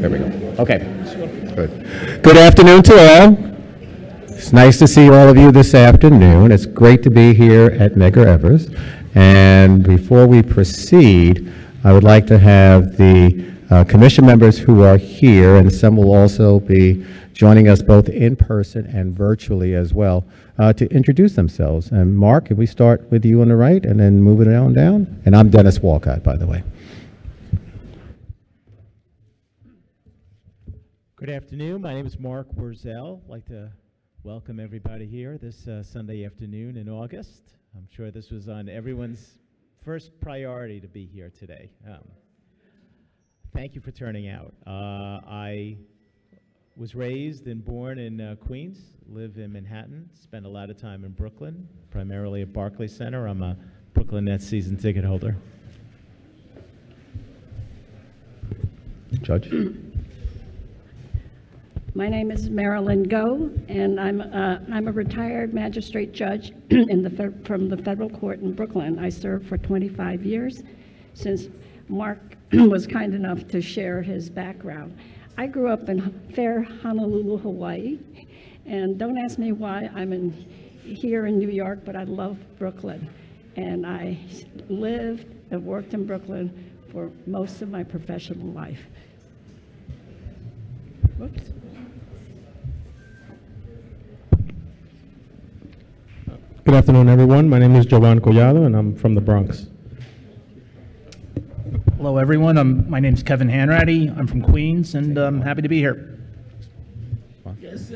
There we go. Okay. Good. Good afternoon to all. It's nice to see all of you this afternoon. It's great to be here at Medgar Evers. And before we proceed, I would like to have the commission members who are here, and some will also be joining us both in person and virtually as well, to introduce themselves. And Mark, if we start with you on the right and then move it on down. And I'm Dennis Walcott, by the way. Good afternoon. My name is Mark Wurzel. I'd like to welcome everybody here this Sunday afternoon in August. I'm sure this was on everyone's first priority to be here today. Thank you for turning out. I was raised and born in Queens, live in Manhattan, spent a lot of time in Brooklyn, primarily at Barclays Center. I'm a Brooklyn Nets season ticket holder. Judge. My name is Marilyn Go, and I'm a retired magistrate judge from the federal court in Brooklyn. I served for 25 years, since Mark was kind enough to share his background. I grew up in fair Honolulu, Hawaii, and don't ask me why I'm here in New York, but I love Brooklyn. And I lived and worked in Brooklyn for most of my professional life. Whoops. Good afternoon, everyone. My name is Jovan Collado, and I'm from the Bronx. Hello, everyone. My name's Kevin Hanratty. I'm from Queens, and I'm happy to be here. Yes, I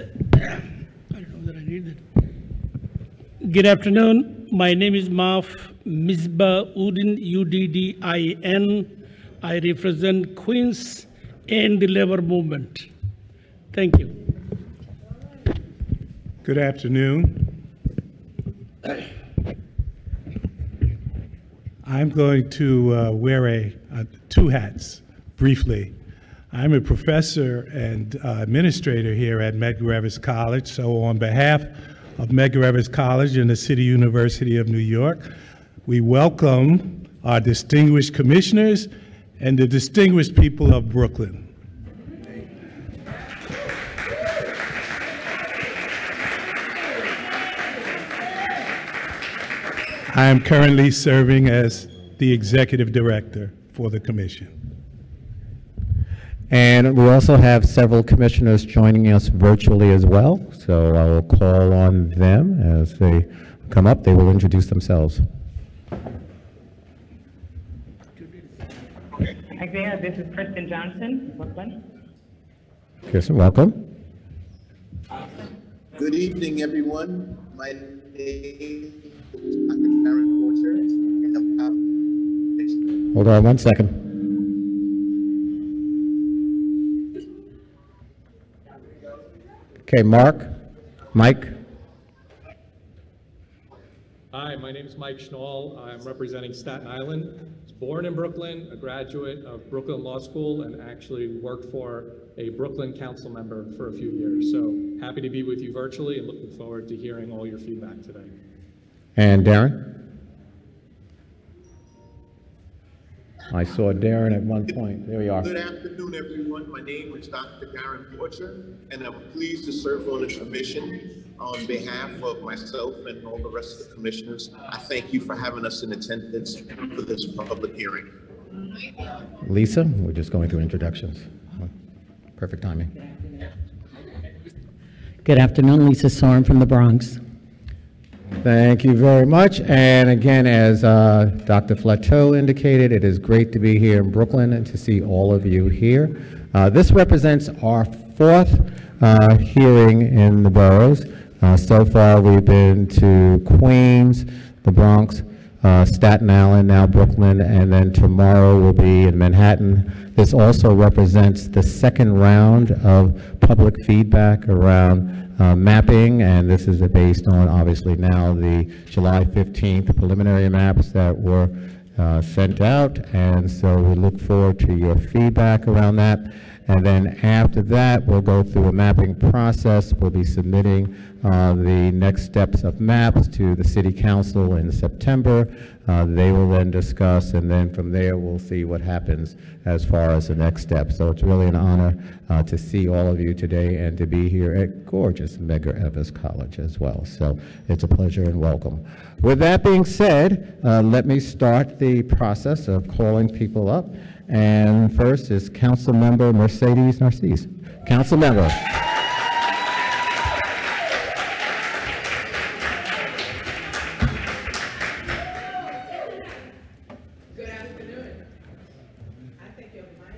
don't know that I need it. Good afternoon. My name is Maf Misbah Uddin, Uddin. I represent Queens and the labor movement. Thank you. Good afternoon. I'm going to wear two hats briefly. I'm a professor and administrator here at Medgar Evers College. So on behalf of Medgar Evers College and the City University of New York, we welcome our distinguished commissioners and the distinguished people of Brooklyn. I am currently serving as the executive director for the commission. And we also have several commissioners joining us virtually as well. So I will call on them as they come up. They will introduce themselves. Isaiah, this is Kristen Johnson, Brooklyn. Kirsten, welcome. Good evening, everyone. My name is Dr. Karen Porcher. Hold on 1 second. Okay, Mike. Hi, my name is Mike Schnall. I'm representing Staten Island. I was born in Brooklyn, a graduate of Brooklyn Law School, and actually worked for a Brooklyn council member for a few years. So happy to be with you virtually and looking forward to hearing all your feedback today. And Darren? I saw Darren at one point. There we are. Good afternoon, everyone. My name is Dr. Darren Porcher, and I'm pleased to serve on the commission on behalf of myself and all the rest of the commissioners. I thank you for having us in attendance for this public hearing. Lisa, we're just going through introductions. Perfect timing. Good afternoon, Lisa Soren from the Bronx. Thank you very much. And again, as Dr. Flateau indicated, it is great to be here in Brooklyn and to see all of you here. This represents our fourth hearing in the boroughs. So far, we've been to Queens, the Bronx, Staten Island, now Brooklyn, and then tomorrow we'll be in Manhattan. This also represents the second round of public feedback around mapping, and this is based on, obviously, now the July 15th preliminary maps that were sent out, and so we look forward to your feedback around that. And then after that, we'll go through a mapping process. We'll be submitting the next steps of maps to the City Council in September. They will then discuss, and then from there, we'll see what happens as far as the next step. So it's really an honor to see all of you today and to be here at gorgeous Medgar Evers College as well. So it's a pleasure and welcome. With that being said, let me start the process of calling people up. And first is Council Member Mercedes Narcisse. Council Member. Good afternoon. I think you're fine.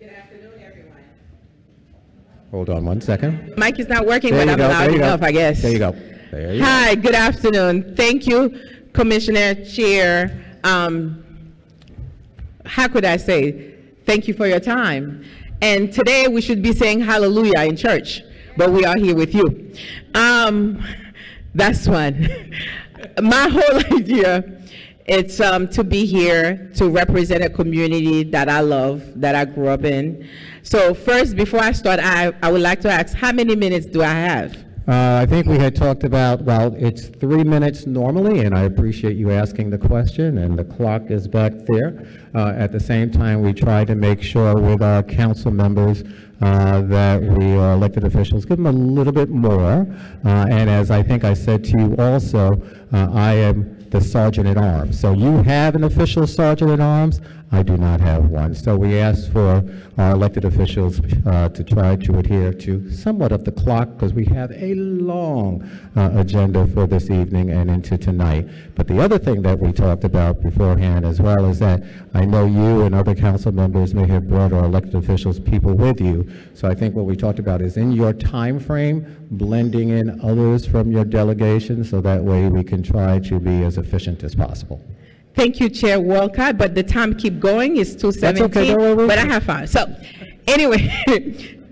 Good afternoon, everyone. Hold on one second. Mic is not working, There but you I'm go, loud there you go. enough, I guess. There you go. There you go. Hi, good afternoon. Thank you, Commissioner, Chair. How could I say? Thank you for your time. And today we should be saying hallelujah in church, but we are here with you. That's one. My whole idea is to be here to represent a community that I love, that I grew up in. So first, before I start, I would like to ask, how many minutes do I have? I think we had talked about, well, it's 3 minutes normally, and I appreciate you asking the question, and the clock is back there. At the same time, we try to make sure with our council members that we are elected officials, give them a little bit more. And as I think I said to you also, I am the Sergeant at Arms. So you have an official Sergeant at Arms. I do not have one. So we ask for our elected officials to try to adhere to somewhat of the clock, because we have a long agenda for this evening and into tonight. But the other thing that we talked about beforehand as well is that I know you and other council members may have brought our elected officials people with you. So I think what we talked about is in your time frame, blending in others from your delegation, so that way we can try to be as efficient as possible. Thank you, Chair Walcott, but the time keep going. It's 2:17, That's okay, don't worry. but I have fun. So anyway,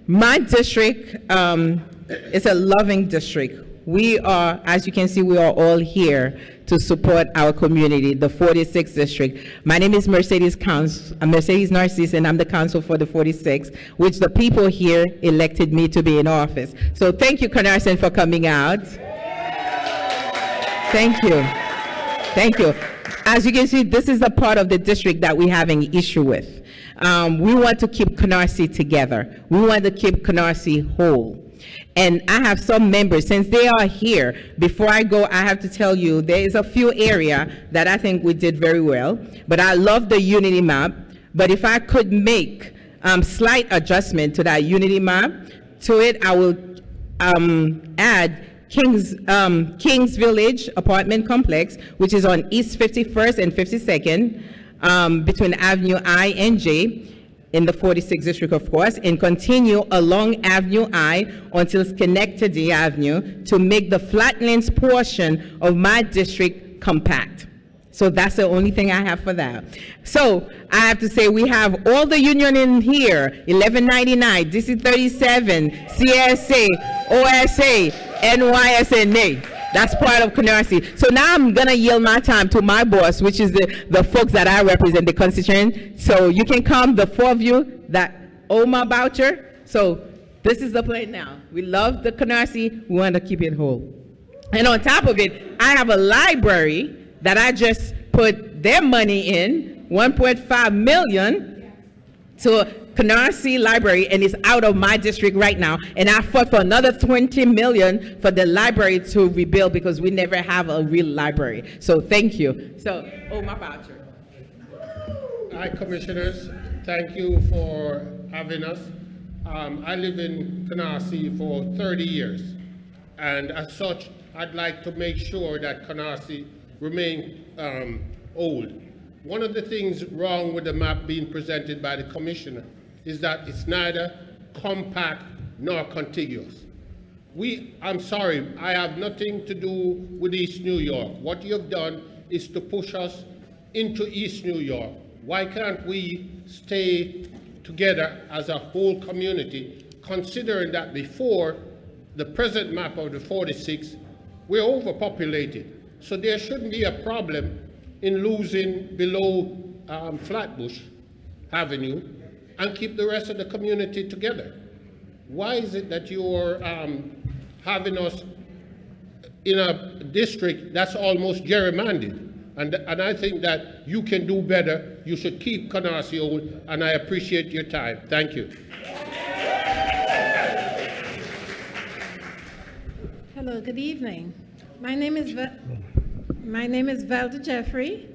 my district is a loving district. We are, as you can see, we are all here to support our community, the 46th district. My name is Mercedes Narcisse, and I'm the council for the 46th, which the people here elected me to be in office. So thank you, Canarsie, for coming out. Thank you. Thank you. As you can see, this is the part of the district that we're having issue with. We want to keep Canarsie together. We want to keep Canarsie whole. And I have some members, since they are here, before I go, I have to tell you, there is a few areas that I think we did very well, but I love the unity map. But if I could make slight adjustment to that unity map, to it, I will add Kings Village apartment complex, which is on East 51st and 52nd, between Avenue I and J, in the 46th district, of course, and continue along Avenue I until Schenectady Avenue to make the Flatlands portion of my district compact. So that's the only thing I have for that. So I have to say we have all the union in here, 1199, DC 37, CSA, OSA, NYSNA. That's part of Canarsie. So now I'm gonna yield my time to my boss, which is the folks that I represent, the constituent. So you can come, the four of you that owe my voucher. So this is the plan now. We love the Canarsie, we want to keep it whole. And on top of it, I have a library that I just put their money in, 1.5 million to Canarsie Library, and it's out of my district right now. And I fought for another 20 million for the library to rebuild, because we never have a real library. So thank you. So, oh, my voucher. Hi, commissioners. Thank you for having us. I live in Canarsie for 30 years. And as such, I'd like to make sure that Canarsie remain old. One of the things wrong with the map being presented by the commissioner is that it's neither compact nor contiguous. I'm sorry, I have nothing to do with East New York. What you have done is to push us into East New York. Why can't we stay together as a whole community, considering that before the present map of the 46, we're overpopulated. So there shouldn't be a problem in losing below Flatbush Avenue and keep the rest of the community together? Why is it that you're having us in a district that's almost gerrymandered? And I think that you can do better. You should keep Canarsie Old, and I appreciate your time. Thank you. Hello, good evening. My name is Velda Jeffrey.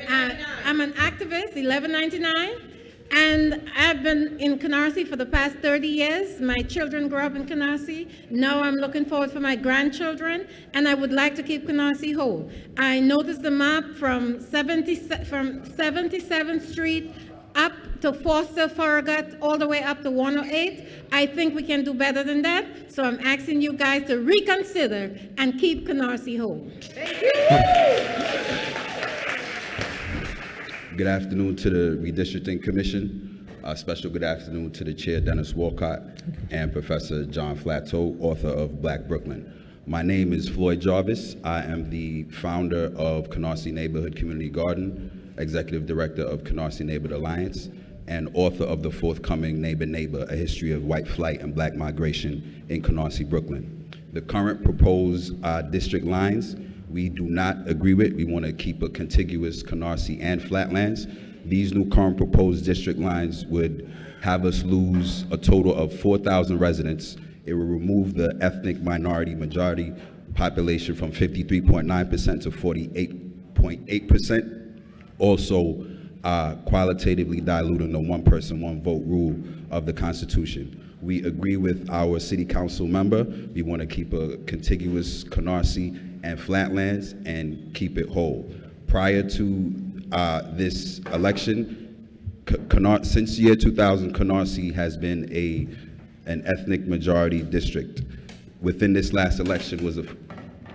I'm an activist, 1199. And I've been in Canarsie for the past 30 years. My children grew up in Canarsie. Now I'm looking forward for my grandchildren, and I would like to keep Canarsie whole. I noticed the map from 77th Street up to Foster, Farragut, all the way up to 108. I think we can do better than that. So I'm asking you guys to reconsider and keep Canarsie whole. Thank you. Good afternoon to the Redistricting Commission. A special good afternoon to the Chair, Dennis Walcott, and Professor John Flattoe, author of Black Brooklyn. My name is Floyd Jarvis. I am the founder of Canarsie Neighborhood Community Garden, Executive Director of Canarsie Neighborhood Alliance, and author of the forthcoming Neighbor Neighbor, A History of White Flight and Black Migration in Canarsie, Brooklyn. The current proposed district lines we do not agree with. We want to keep a contiguous Canarsie and Flatlands. These new current proposed district lines would have us lose a total of 4,000 residents. It will remove the ethnic minority majority population from 53.9% to 48.8%. Also, qualitatively diluting the one person, one vote rule of the Constitution. We agree with our city council member. We want to keep a contiguous Canarsie and Flatlands and keep it whole. Prior to this election, since year 2000, Canarsie has been an ethnic majority district. Within this last election was the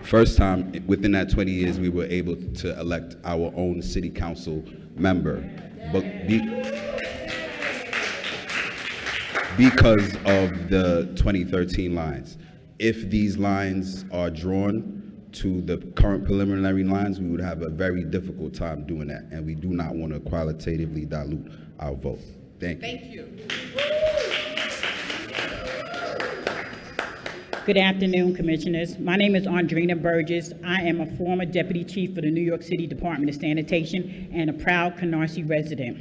first time within that 20 years we were able to elect our own city council member. But because of the 2013 lines. If these lines are drawn to the current preliminary lines, we would have a very difficult time doing that, and we do not want to qualitatively dilute our vote. Thank you. Thank you. Good afternoon, Commissioners. My name is Andrina Burgess. I am a former Deputy Chief for the New York City Department of Sanitation and a proud Canarsie resident.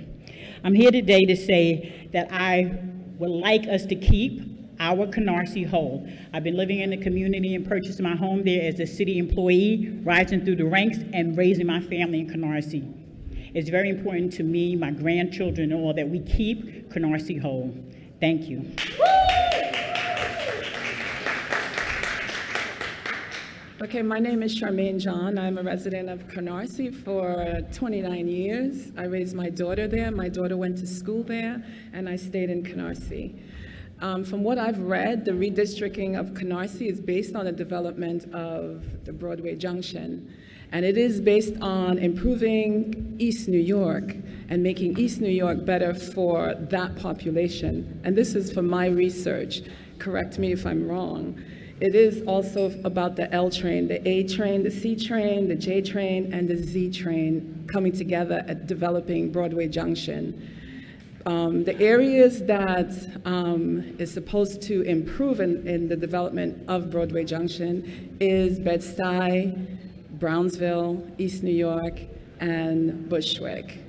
I'm here today to say that I would like us to keep our Canarsie whole. I've been living in the community and purchased my home there as a city employee, rising through the ranks and raising my family in Canarsie. It's very important to me, my grandchildren, and all that we keep Canarsie whole. Thank you. Okay, my name is Charmaine John. I'm a resident of Canarsie for 29 years. I raised my daughter there. My daughter went to school there, and I stayed in Canarsie. From what I've read, the redistricting of Canarsie is based on the development of the Broadway Junction. And it is based on improving East New York and making East New York better for that population. And this is from my research. Correct me if I'm wrong. It is also about the L train, the A train, the C train, the J train, and the Z train coming together at developing Broadway Junction. The areas that is supposed to improve in the development of Broadway Junction is Bed-Stuy, Brownsville, East New York, and Bushwick.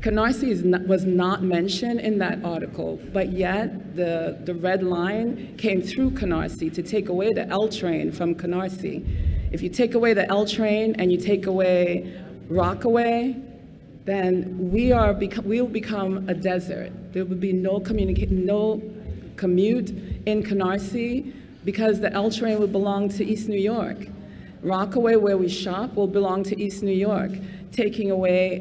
Canarsie was not mentioned in that article, but yet the red line came through Canarsie to take away the L train from Canarsie. If you take away the L train and you take away Rockaway, then we'll become a desert. There will be no commute in Canarsie because the L train will belong to East New York. Rockaway, where we shop, will belong to East New York. Taking away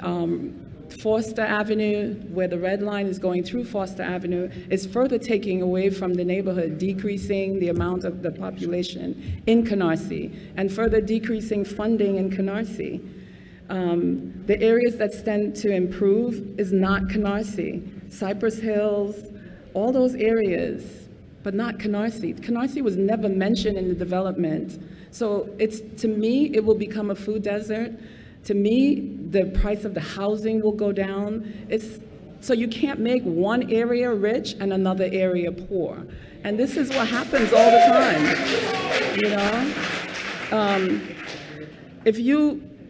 Foster Avenue, where the red line is going through Foster Avenue, is further taking away from the neighborhood, decreasing the amount of the population in Canarsie, and further decreasing funding in Canarsie. The areas that stand to improve is not Canarsie. Cypress Hills, all those areas, but not Canarsie. Canarsie was never mentioned in the development. So to me, it will become a food desert. To me, The price of the housing will go down. So you can't make one area rich and another area poor. And this is what happens all the time, you know?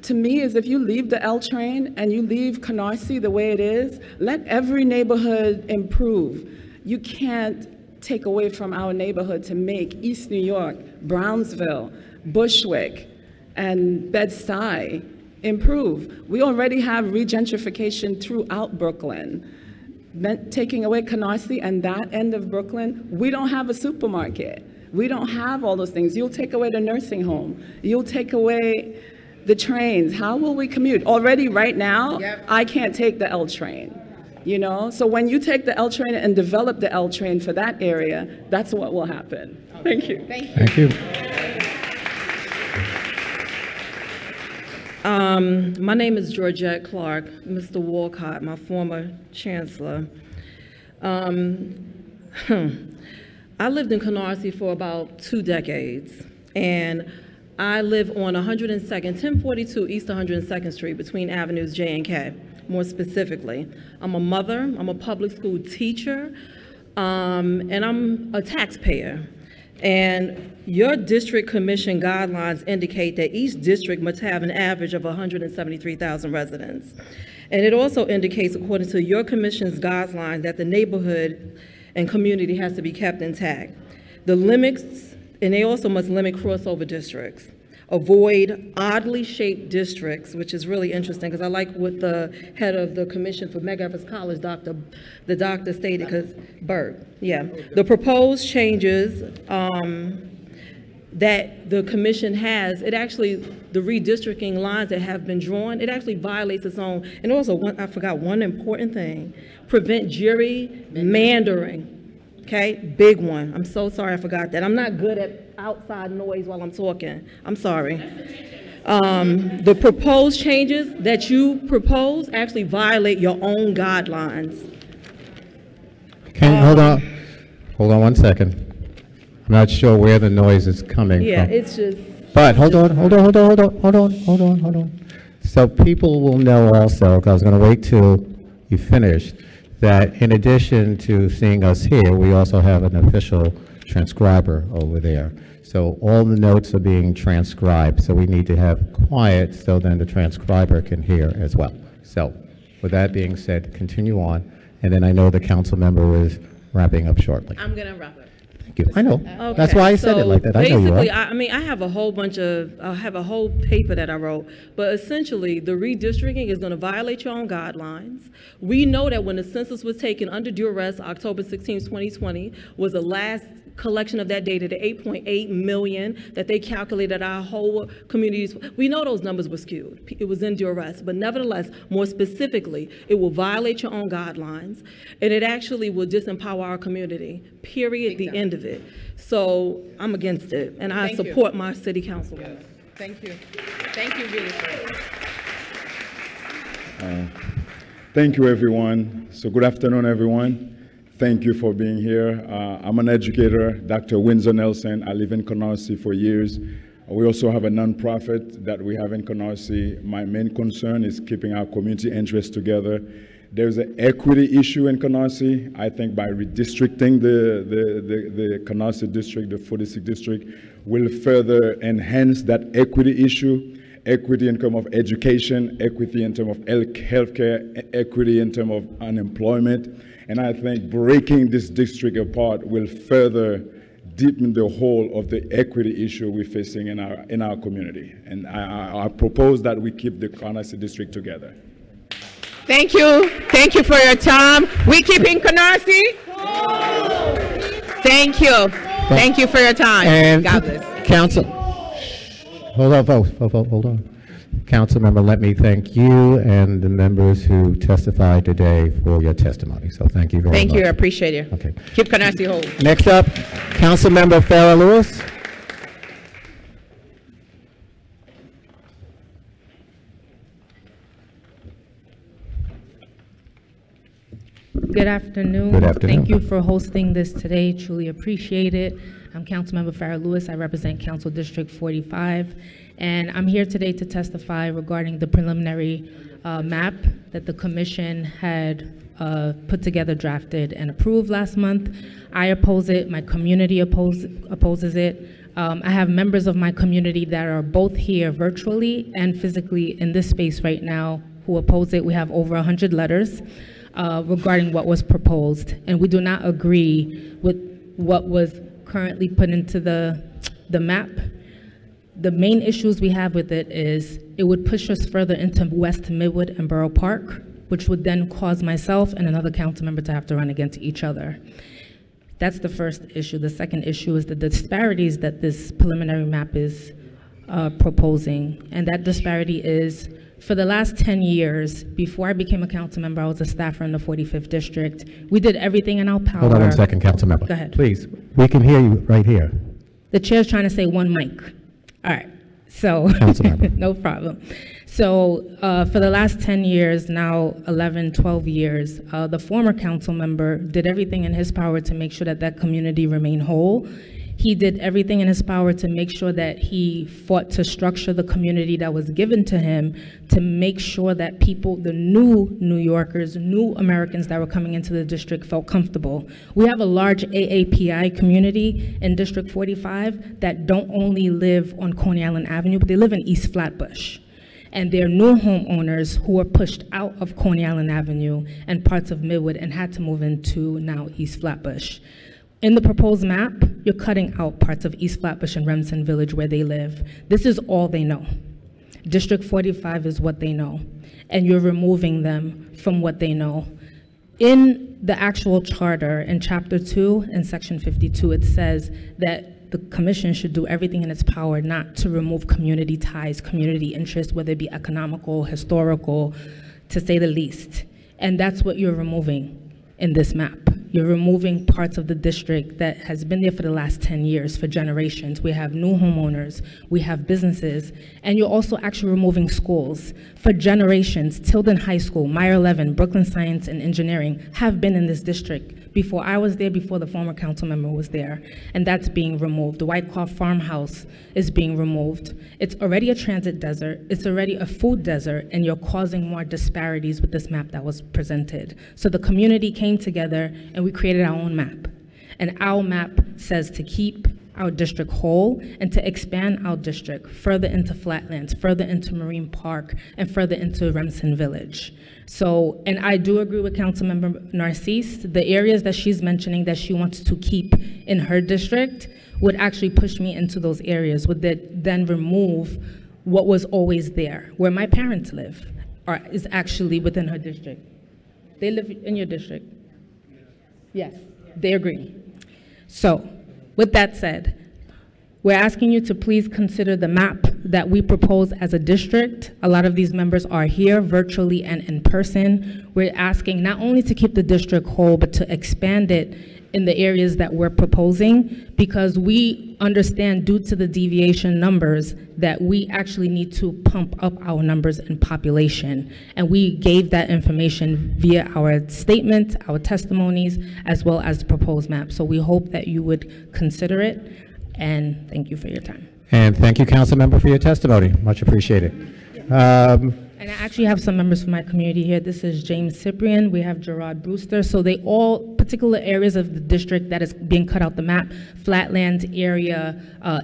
To me, if you leave the L train and you leave Canarsie the way it is, let every neighborhood improve. You can't take away from our neighborhood to make East New York, Brownsville, Bushwick, and Bed-Stuy improve. We already have regentrification throughout Brooklyn. Taking away Canarsie and that end of Brooklyn, we don't have a supermarket. We don't have all those things. You'll take away the nursing home. You'll take away the trains. How will we commute? Already right now, I can't take the L train. You know, so when you take the L train and develop the L train for that area, that's what will happen. Thank you. Thank you. My name is Georgette Clark, Mr. Walcott, my former chancellor. I lived in Canarsie for about 2 decades, and I live on 1042 East 102nd Street between Avenues J and K. More specifically, I'm a mother, I'm a public school teacher, and I'm a taxpayer. And your district commission guidelines indicate that each district must have an average of 173,000 residents. And it also indicates, according to your commission's guidelines, that the neighborhood and community has to be kept intact. The limits, and they also must limit crossover districts. Avoid oddly shaped districts, which is really interesting because I like what the head of the commission for Medgar Evers College, the doctor stated, because Berg, yeah. The proposed changes that the commission has, it actually, the redistricting lines that have been drawn, it actually violates its own, and also I forgot one important thing, prevent gerrymandering. Okay, big one. I'm so sorry I forgot that. I'm not good at outside noise while I'm talking. I'm sorry. The proposed changes that you propose actually violate your own guidelines. Okay, hold on 1 second. I'm not sure where the noise is coming from. Yeah, it's just. But hold on. So people will know also, because I was going to wait till you finished, that in addition to seeing us here, we also have an official transcriber over there. So all the notes are being transcribed, so we need to have quiet so then the transcriber can hear as well. So with that being said, continue on, and then I know the council member is wrapping up shortly. I'm going to wrap up. Thank you. I know. Okay, that's why I said it like that. I know you are. Basically, I have a whole bunch of, I have a whole paper that I wrote, but essentially the redistricting is going to violate your own guidelines. We know that when the census was taken under duress, October 16, 2020, was the last collection of that data, the 8.8 million that they calculated our whole communities. We know those numbers were skewed. It was in duress, but nevertheless, more specifically, it will violate your own guidelines, and it actually will disempower our community, period, the end of it. So I'm against it, and I support my city councilman. Thank you. Thank you, really. Thank you, everyone. So good afternoon, everyone. Thank you for being here. I'm an educator, Dr. Windsor Nelson. I live in Canarsie for years. We also have a nonprofit that we have in Canarsie. My main concern is keeping our community interests together. There's an equity issue in Canarsie. I think by redistricting the Canarsie district, the 46th district, will further enhance that equity issue. Equity in terms of education, equity in terms of healthcare, equity in terms of unemployment. And I think breaking this district apart will further deepen the hole of the equity issue we're facing in our community. And I propose that we keep the Canarsie district together. Thank you. Thank you for your time. We keeping Canarsie? Thank you. Thank you for your time. And God bless. Council, hold on. Council member, let me thank you and the members who testified today for your testimony. So thank you very much. Thank you. I appreciate it. Okay. Keep Canarsie whole. Next up, Council member Farrah Lewis. Good afternoon. Good afternoon. Thank you for hosting this today. Truly appreciate it. I'm Councilmember Farrah Lewis. I represent Council District 45. And I'm here today to testify regarding the preliminary map that the commission had put together, drafted, and approved last month. I oppose it. My community opposes it. I have members of my community that are both here virtually and physically in this space right now who oppose it. We have over 100 letters regarding what was proposed, and we do not agree with what was currently put into the map. The main issues we have with it is it would push us further into West Midwood and Borough Park, which would then cause myself and another council member to have to run against each other. That's the first issue. The second issue is the disparities that this preliminary map is proposing. And that disparity is, for the last 10 years, before I became a council member, I was a staffer in the 45th District. We did everything in our power. Hold on one second, council member. Go ahead. Please, we can hear you right here. The chair's trying to say one mic. All right, so, no problem. So for the last 10 years, now 11, 12 years, the former council member did everything in his power to make sure that that community remained whole. He did everything in his power to make sure that he fought to structure the community that was given to him to make sure that people, the new New Yorkers, new Americans that were coming into the district felt comfortable. We have a large AAPI community in District 45 that don't only live on Coney Island Avenue, but they live in East Flatbush. And they're new homeowners who were pushed out of Coney Island Avenue and parts of Midwood and had to move into now East Flatbush. In the proposed map, you're cutting out parts of East Flatbush and Remsen Village where they live. This is all they know. District 45 is what they know, and you're removing them from what they know. In the actual charter, in Chapter 2 and Section 52, it says that the commission should do everything in its power not to remove community ties, community interests, whether it be economical, historical, to say the least. And that's what you're removing in this map. You're removing parts of the district that has been there for the last 10 years, for generations. We have new homeowners, we have businesses, and you're also actually removing schools. For generations, Tilden High School, Meyer Levin, Brooklyn Science and Engineering have been in this district before I was there, before the former council member was there, and that's being removed. The White Claw Farmhouse is being removed. It's already a transit desert, it's already a food desert, and you're causing more disparities with this map that was presented. So the community came together and we created our own map. And our map says to keep our district whole and to expand our district further into Flatlands, further into Marine Park, and further into Remsen Village. So, and I do agree with Councilmember Narcisse, the areas that she's mentioning that she wants to keep in her district would actually push me into those areas, would then remove what was always there. Where my parents live is actually within her district. They live in your district? Yes, they agree. So, with that said, we're asking you to please consider the map that we propose as a district. A lot of these members are here virtually and in person. We're asking not only to keep the district whole, but to expand it in the areas that we're proposing, because we understand due to the deviation numbers that we actually need to pump up our numbers in population. And we gave that information via our statement, our testimonies, as well as the proposed map. So we hope that you would consider it, and thank you for your time. And thank you, council member, for your testimony. Much appreciated. And I actually have some members from my community here. This is James Cyprian. We have Gerard Brewster. So they all, particular areas of the district that is being cut out the map, Flatlands area,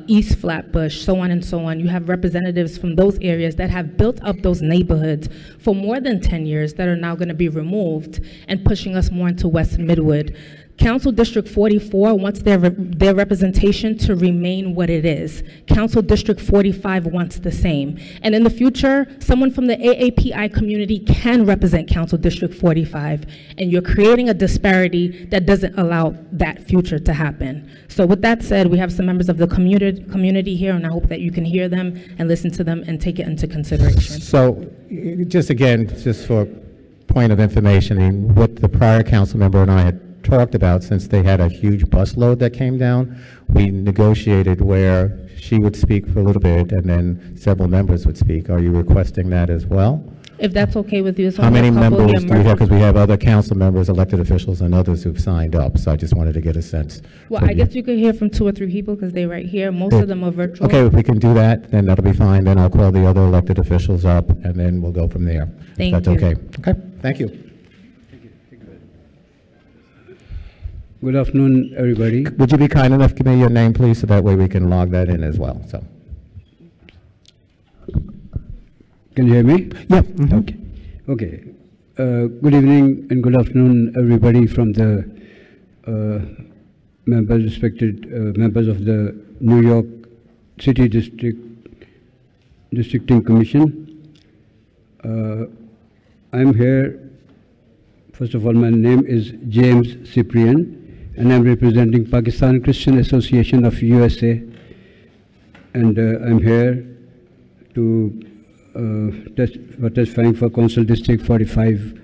East Flatbush, so on and so on. You have representatives from those areas that have built up those neighborhoods for more than 10 years that are now going to be removed and pushing us more into West Midwood. Council District 44 wants their representation to remain what it is. Council District 45 wants the same. And in the future, someone from the AAPI community can represent Council District 45. And you're creating a disparity that doesn't allow that future to happen. So with that said, we have some members of the community here, and I hope that you can hear them and listen to them and take it into consideration. So just again, just for point of information, I mean, what the prior council member and I had talked about, since they had a huge bus load that came down, we negotiated where she would speak for a little bit and then several members would speak. Are you requesting that as well? If that's okay with you. It's How only many a couple members here. do we have? Because we have other council members, elected officials, and others who've signed up, so I just wanted to get a sense. Well, from I you. guess you could hear from 2 or 3 people because they're right here. Most of them are virtual. Okay, if we can do that, then that'll be fine. Then I'll call the other elected officials up, and then we'll go from there. Thank That's you. okay. Okay, thank you. Good afternoon, everybody. Would you be kind enough to give me your name, please, so that way we can log that in as well, so. Can you hear me? Yeah. Okay. Okay. Good evening and good afternoon, everybody from the respected members of the New York City Districting Commission. I'm here. First of all, my name is James Cyprian, and I'm representing Pakistan Christian Association of USA, and I'm here to testifying for Council District 45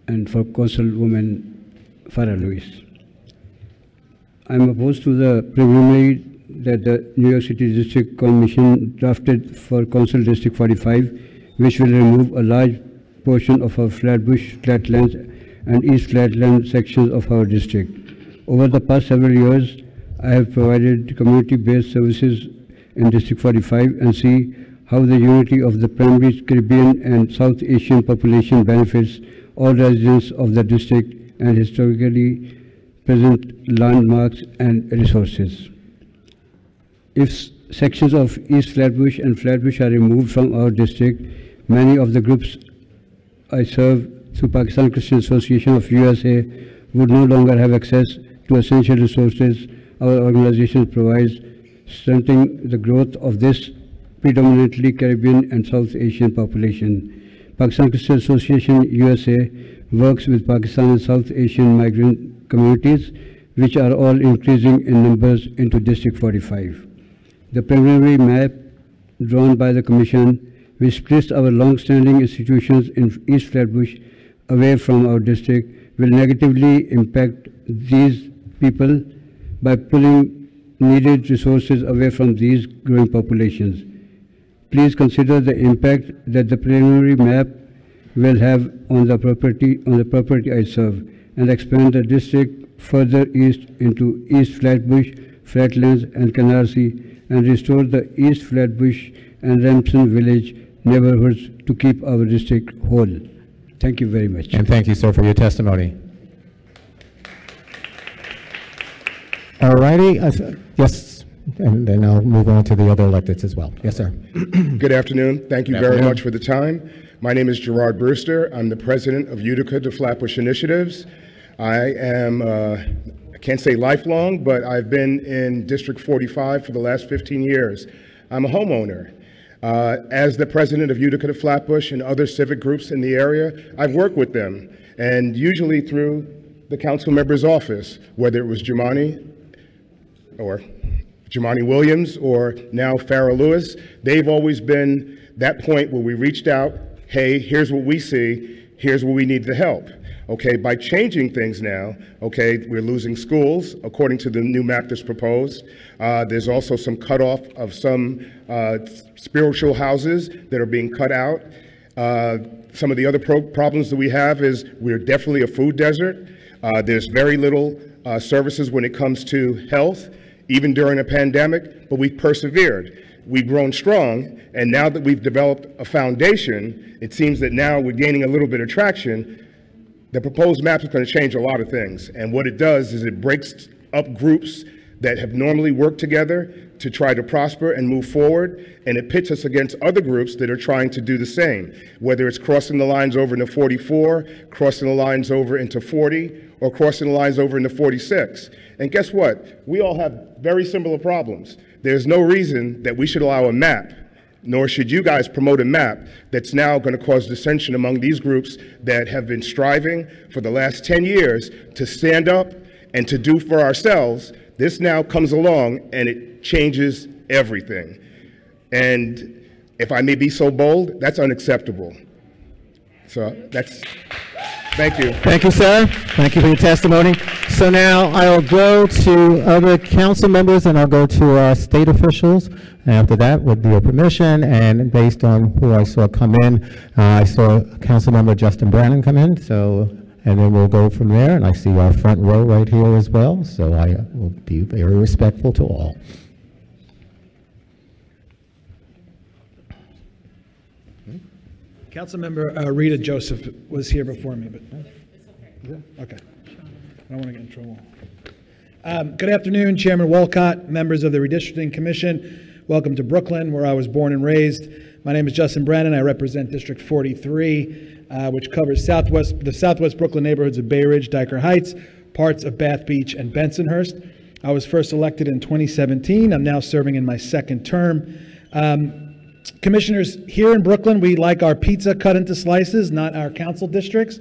and for Councilwoman Farah Lewis. I'm opposed to the preliminary that the New York City District Commission drafted for Council District 45, which will remove a large portion of our Flatbush, Flatlands, and East Flatland sections of our district. Over the past several years, I have provided community-based services in District 45 and see how the unity of the primary Caribbean and South Asian population benefits all residents of the district and historically present landmarks and resources. If sections of East Flatbush and Flatbush are removed from our district, many of the groups I serve through Pakistan Christian Association of USA would no longer have access to essential resources our organization provides, stunting the growth of this predominantly Caribbean and South Asian population. Pakistan Christian Association USA works with Pakistan and South Asian migrant communities, which are all increasing in numbers into District 45. The preliminary map drawn by the Commission, which splits our long-standing institutions in East Flatbush away from our district, will negatively impact these people by pulling needed resources away from these growing populations. Please consider the impact that the preliminary map will have on the property I serve, and expand the district further east into East Flatbush, Flatlands, and Canarsie, and restore the East Flatbush and Ramson Village neighborhoods to keep our district whole. Thank you very much. And thank you, sir, for your testimony. All righty. Yes, and then I'll move on to the other electeds as well. Yes, sir. Good afternoon. Thank you Good very afternoon. much for the time. My name is Gerard Brewster. I'm the president of Utica to Flatbush Initiatives. I am, I can't say lifelong, but I've been in District 45 for the last 15 years. I'm a homeowner. As the president of Utica to Flatbush and other civic groups in the area, I've worked with them, and usually through the council member's office, whether it was Jumani Williams or now Farah Lewis. They've always been that point where we reached out, hey, here's what we see, here's where we need the help. Okay, by changing things now, okay, we're losing schools according to the new map that's proposed. There's also some cutoff of some spiritual houses that are being cut out. Some of the other problems that we have is we're definitely a food desert. There's very little services when it comes to health, even during a pandemic, but we've persevered. We've grown strong, and now that we've developed a foundation, it seems that now we're gaining a little bit of traction. The proposed map is going to change a lot of things, and what it does is it breaks up groups that have normally worked together to try to prosper and move forward, and it pits us against other groups that are trying to do the same, whether it's crossing the lines over into 44, crossing the lines over into 40, or crossing the lines over into 46. And guess what? We all have very similar problems. There's no reason that we should allow a map, nor should you guys promote a map that's now going to cause dissension among these groups that have been striving for the last 10 years to stand up and to do for ourselves. This now comes along and it changes everything. And if I may be so bold, that's unacceptable. So that's... Thank you. Thank you, sir. Thank you for your testimony. So now I'll go to other council members and I'll go to our state officials. After that, with your permission and based on who I saw come in, I saw Councilmember Justin Brannan come in, and then we'll go from there. And I see our front row right here as well, so I will be very respectful to all. Councilmember Rita Joseph was here before me, but okay. I don't want to get in trouble. Good afternoon, Chairman Wolcott, members of the Redistricting Commission. Welcome to Brooklyn, where I was born and raised. My name is Justin Brannan. I represent District 43, which covers the southwest Brooklyn neighborhoods of Bay Ridge, Dyker Heights, parts of Bath Beach, and Bensonhurst. I was first elected in 2017. I'm now serving in my second term. Commissioners, here in Brooklyn, we like our pizza cut into slices, not our council districts.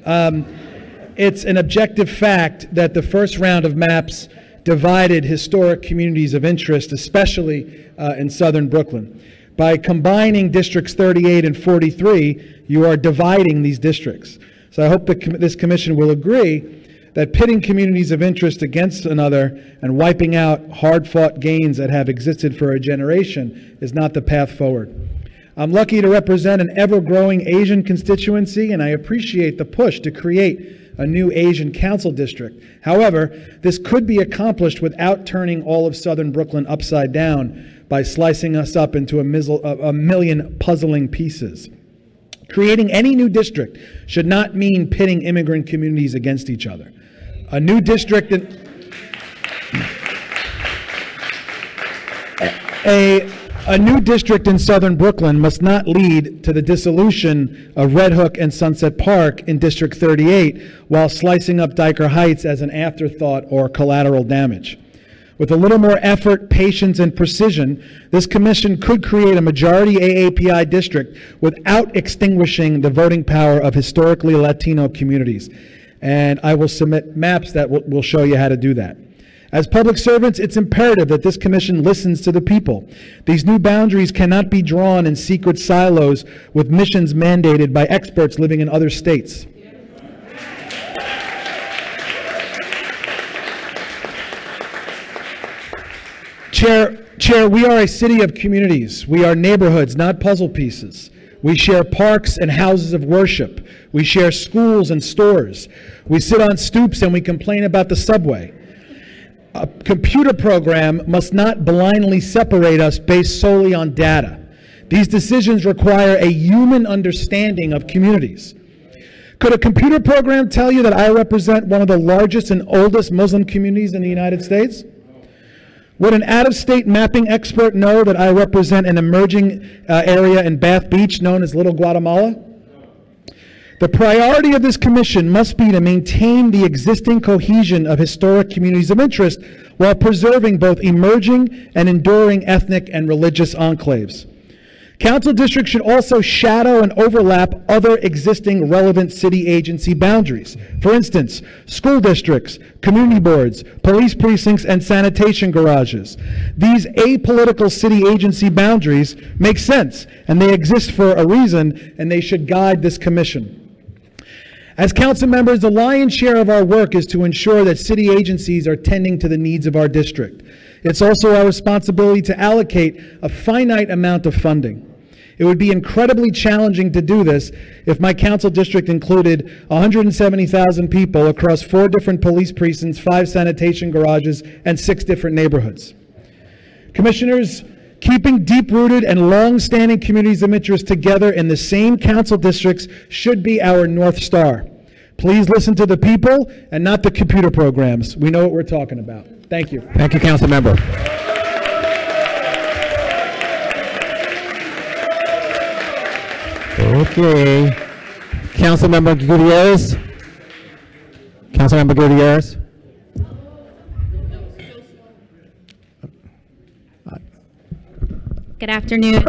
It's an objective fact that the first round of maps divided historic communities of interest, especially in southern Brooklyn. By combining districts 38 and 43, you are dividing these districts. So I hope that this commission will agree that pitting communities of interest against another and wiping out hard-fought gains that have existed for a generation is not the path forward. I'm lucky to represent an ever-growing Asian constituency, and I appreciate the push to create a new Asian council district. However, this could be accomplished without turning all of southern Brooklyn upside down by slicing us up into a million puzzling pieces. Creating any new district should not mean pitting immigrant communities against each other. A new district A new district in southern Brooklyn must not lead to the dissolution of Red Hook and Sunset Park in District 38 while slicing up Dyker Heights as an afterthought or collateral damage. With a little more effort, patience, and precision, this commission could create a majority AAPI district without extinguishing the voting power of historically Latino communities. And I will submit maps that will show you how to do that. As public servants, it's imperative that this commission listens to the people. These new boundaries cannot be drawn in secret silos with missions mandated by experts living in other states. Chair, we are a city of communities. We are neighborhoods, not puzzle pieces. We share parks and houses of worship. We share schools and stores. We sit on stoops and we complain about the subway. A computer program must not blindly separate us based solely on data. These decisions require a human understanding of communities. Could a computer program tell you that I represent one of the largest and oldest Muslim communities in the United States? Would an out-of-state mapping expert know that I represent an emerging area in Bath Beach known as Little Guatemala? The priority of this commission must be to maintain the existing cohesion of historic communities of interest while preserving both emerging and enduring ethnic and religious enclaves. Council districts should also shadow and overlap other existing relevant city agency boundaries. For instance, school districts, community boards, police precincts, and sanitation garages. These apolitical city agency boundaries make sense, and they exist for a reason, and they should guide this commission. As council members, the lion's share of our work is to ensure that city agencies are tending to the needs of our district. It's also our responsibility to allocate a finite amount of funding. It would be incredibly challenging to do this if my council district included 170,000 people across 4 different police precincts, 5 sanitation garages, and 6 different neighborhoods. Commissioners, keeping deep-rooted and long-standing communities of interest together in the same council districts should be our North Star. Please listen to the people and not the computer programs. We know what we're talking about. Thank you. Thank you, council member. Okay. Councilmember Gutierrez. Councilmember Gutierrez. Good afternoon.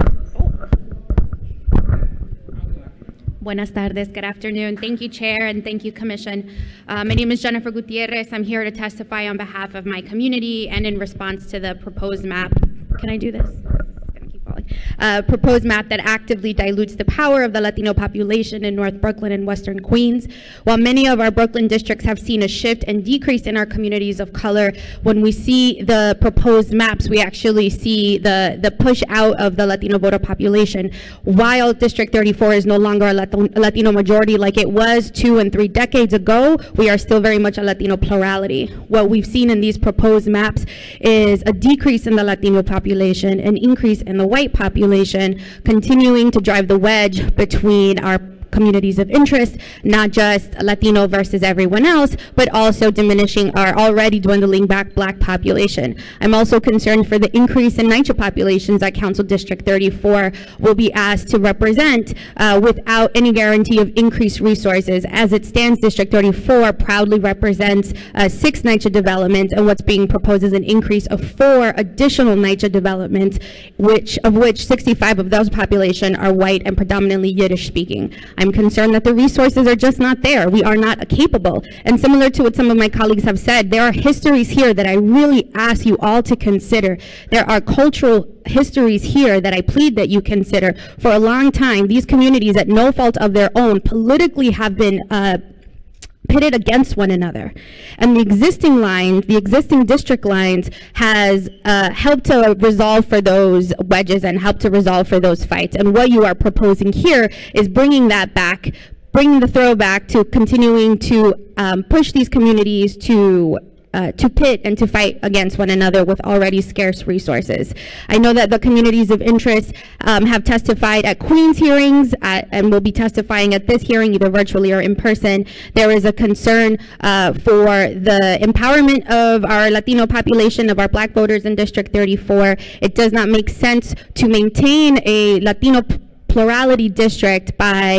Buenas tardes. Good afternoon. Thank you, Chair, and thank you, Commission. My name is Jennifer Gutierrez. I'm here to testify on behalf of my community and in response to the proposed map. Can I do this? It's gonna keep falling. proposed map that actively dilutes the power of the Latino population in North Brooklyn and Western Queens. While many of our Brooklyn districts have seen a shift and decrease in our communities of color, when we see the proposed maps, we actually see the push out of the Latino voter population. While District 34 is no longer a Latino majority like it was 2 and 3 decades ago, we are still very much a Latino plurality. What we've seen in these proposed maps is a decrease in the Latino population, an increase in the white population, continuing to drive the wedge between our communities of interest, not just Latino versus everyone else, but also diminishing our already dwindling Black population. I'm also concerned for the increase in NYCHA populations that Council District 34 will be asked to represent without any guarantee of increased resources. As it stands, District 34 proudly represents 6 NYCHA developments, and what's being proposed is an increase of 4 additional NYCHA developments, of which 65 of those population are white and predominantly Yiddish speaking. I'm concerned that the resources are just not there. We are not capable. And similar to what some of my colleagues have said, there are histories here that I really ask you all to consider. There are cultural histories here that I plead that you consider. For a long time, these communities, at no fault of their own, politically have been pitted against one another. And the existing lines, the existing district lines, has helped to resolve for those wedges and helped to resolve for those fights. And what you are proposing here is bringing that back, bringing the throwback to continuing to push these communities to pit and to fight against one another with already scarce resources. I know that the communities of interest have testified at Queen's hearings and will be testifying at this hearing, either virtually or in person. There is a concern for the empowerment of our Latino population, of our Black voters in District 34. It does not make sense to maintain a Latino plurality district by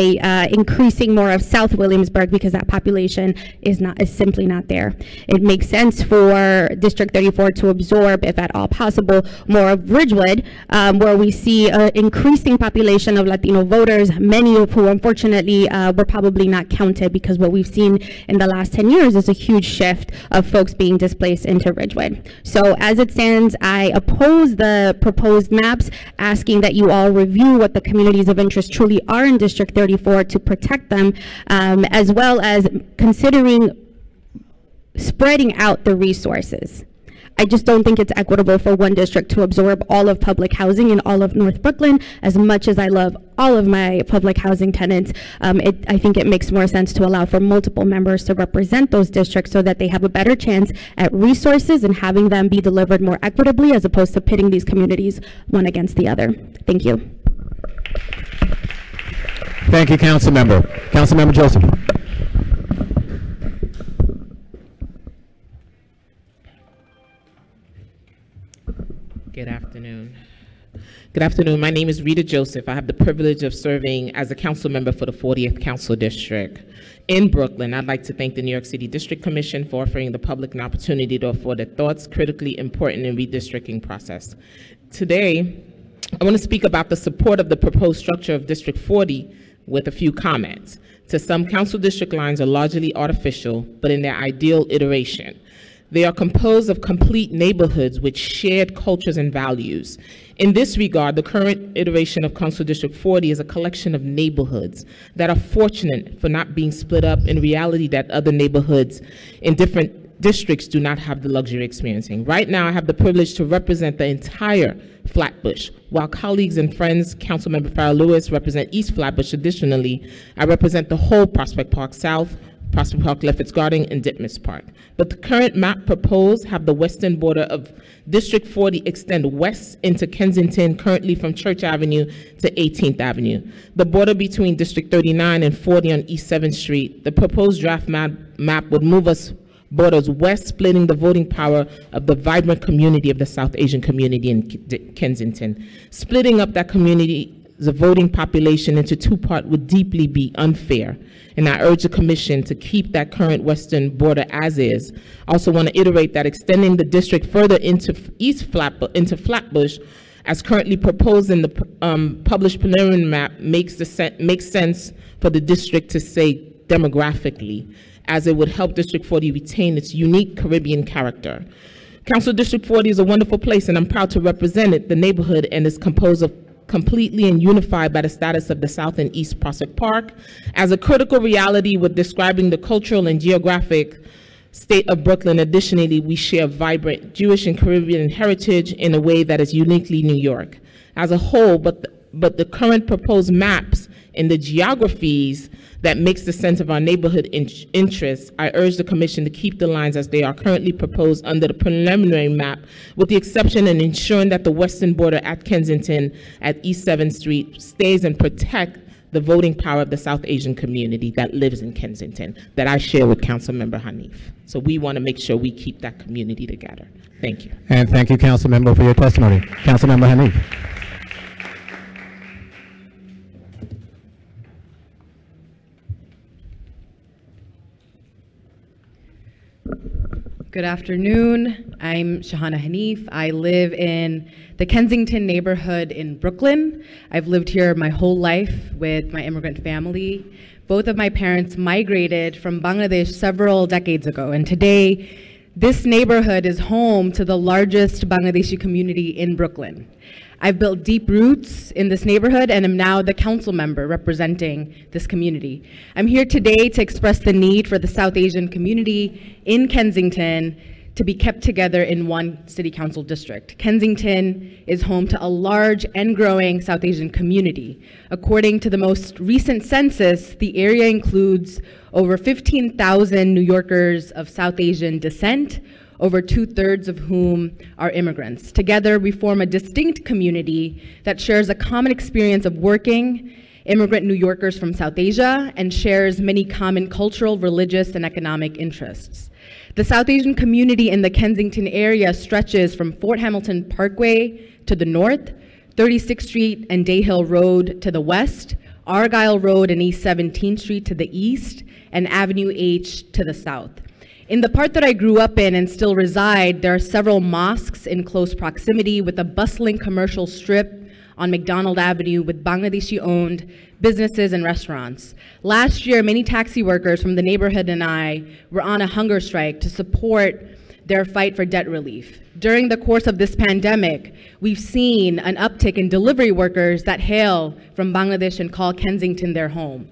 increasing more of South Williamsburg, because that population is simply not there. It makes sense for District 34 to absorb, if at all possible, more of Ridgewood, where we see an increasing population of Latino voters, many of who unfortunately were probably not counted, because what we've seen in the last 10 years is a huge shift of folks being displaced into Ridgewood. So as it stands, I oppose the proposed maps, asking that you all review what the communities of interest truly are in District 34 to protect them, as well as considering spreading out the resources. I just don't think it's equitable for one district to absorb all of public housing in all of North Brooklyn. As much as I love all of my public housing tenants, I think it makes more sense to allow for multiple members to represent those districts so that they have a better chance at resources and having them be delivered more equitably, as opposed to pitting these communities one against the other. Thank you. Thank you, Councilmember. Councilmember Joseph. Good afternoon. Good afternoon. My name is Rita Joseph. I have the privilege of serving as a council member for the 40th Council District in Brooklyn. I'd like to thank the New York City District Commission for offering the public an opportunity to offer their thoughts, critically important in redistricting process. Today, I want to speak about the support of the proposed structure of District 40 with a few comments. To some, council district lines are largely artificial, but in their ideal iteration. They are composed of complete neighborhoods with shared cultures and values. In this regard, the current iteration of Council District 40 is a collection of neighborhoods that are fortunate for not being split up in reality that other neighborhoods in different districts do not have the luxury experiencing. Right now, I have the privilege to represent the entire Flatbush. While colleagues and friends, Councilmember Farrell Lewis, represent East Flatbush. Additionally, I represent the whole Prospect Park South, Prospect Park, Lefferts Garden, and Ditmas Park. But the current map proposed have the western border of District 40 extend west into Kensington, currently from Church Avenue to 18th Avenue. The border between District 39 and 40 on East 7th Street, the proposed draft map would move us borders west, splitting the voting power of the vibrant community of the South Asian community in Kensington. Splitting up that community, the voting population into two parts would deeply be unfair. And I urge the Commission to keep that current western border as is. I also want to iterate that extending the district further into Flatbush, as currently proposed in the published preliminary map, makes sense for the district to say demographically, as it would help District 40 retain its unique Caribbean character. Council District 40 is a wonderful place, and I'm proud to represent it, the neighborhood, and is composed of completely and unified by the status of the South and East Prospect Park as a critical reality with describing the cultural and geographic state of Brooklyn. Additionally, we share vibrant Jewish and Caribbean heritage in a way that is uniquely New York as a whole, but the current proposed maps and the geographies that makes the sense of our neighborhood interests, I urge the Commission to keep the lines as they are currently proposed under the preliminary map, with the exception and ensuring that the western border at Kensington at East 7th Street stays and protect the voting power of the South Asian community that lives in Kensington, that I share with Councilmember Hanif. So we want to make sure we keep that community together. Thank you. And thank you, Councilmember, for your testimony. Councilmember Hanif. Good afternoon. I'm Shahana Hanif. I live in the Kensington neighborhood in Brooklyn. I've lived here my whole life with my immigrant family. Both of my parents migrated from Bangladesh several decades ago, and today this neighborhood is home to the largest Bangladeshi community in Brooklyn. I've built deep roots in this neighborhood and am now the council member representing this community. I'm here today to express the need for the South Asian community in Kensington to be kept together in one city council district. Kensington is home to a large and growing South Asian community. According to the most recent census, the area includes over 15,000 New Yorkers of South Asian descent, over 2/3 of whom are immigrants. Together, we form a distinct community that shares a common experience of working immigrant New Yorkers from South Asia and shares many common cultural, religious, and economic interests. The South Asian community in the Kensington area stretches from Fort Hamilton Parkway to the north, 36th Street and Day Hill Road to the west, Argyle Road and East 17th Street to the east, and Avenue H to the south. In the part that I grew up in and still reside, there are several mosques in close proximity with a bustling commercial strip on McDonald Avenue with Bangladeshi-owned businesses and restaurants. Last year, many taxi workers from the neighborhood and I were on a hunger strike to support their fight for debt relief. During the course of this pandemic, we've seen an uptick in delivery workers that hail from Bangladesh and call Kensington their home.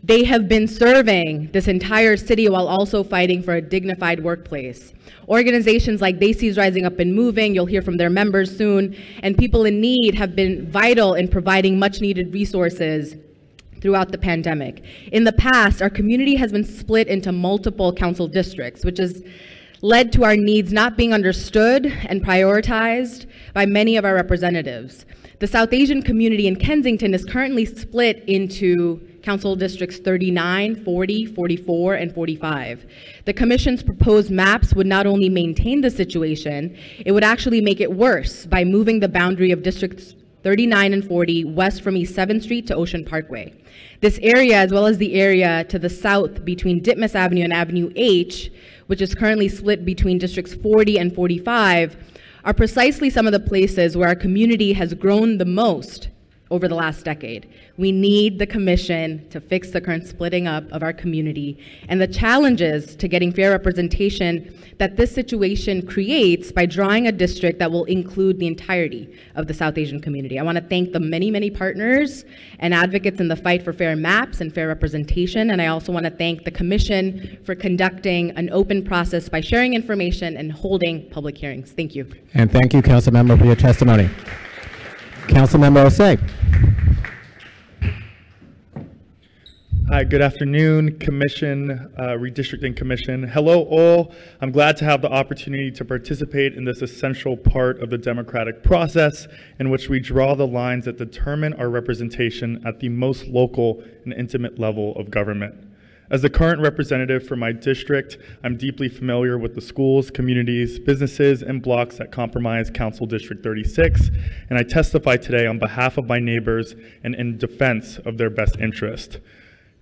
They have been serving this entire city while also fighting for a dignified workplace. Organizations like Desi's Rising Up and Moving, you'll hear from their members soon, and People in Need have been vital in providing much needed resources throughout the pandemic. In the past, our community has been split into multiple council districts, which has led to our needs not being understood and prioritized by many of our representatives. The South Asian community in Kensington is currently split into Council Districts 39, 40, 44, and 45. The Commission's proposed maps would not only maintain the situation, it would actually make it worse by moving the boundary of Districts 39 and 40 west from East 7th Street to Ocean Parkway. This area, as well as the area to the south between Ditmas Avenue and Avenue H, which is currently split between Districts 40 and 45, are precisely some of the places where our community has grown the most over the last decade. We need the Commission to fix the current splitting up of our community and the challenges to getting fair representation that this situation creates by drawing a district that will include the entirety of the South Asian community. I want to thank the many, many partners and advocates in the fight for fair maps and fair representation, and I also want to thank the Commission for conducting an open process by sharing information and holding public hearings. Thank you. And thank you, Councilmember, for your testimony. Councilmember Osei. Hi, good afternoon, Commission, Redistricting Commission. Hello all. I'm glad to have the opportunity to participate in this essential part of the democratic process in which we draw the lines that determine our representation at the most local and intimate level of government. As the current representative for my district, I'm deeply familiar with the schools, communities, businesses, and blocks that comprise Council District 36, and I testify today on behalf of my neighbors and in defense of their best interest.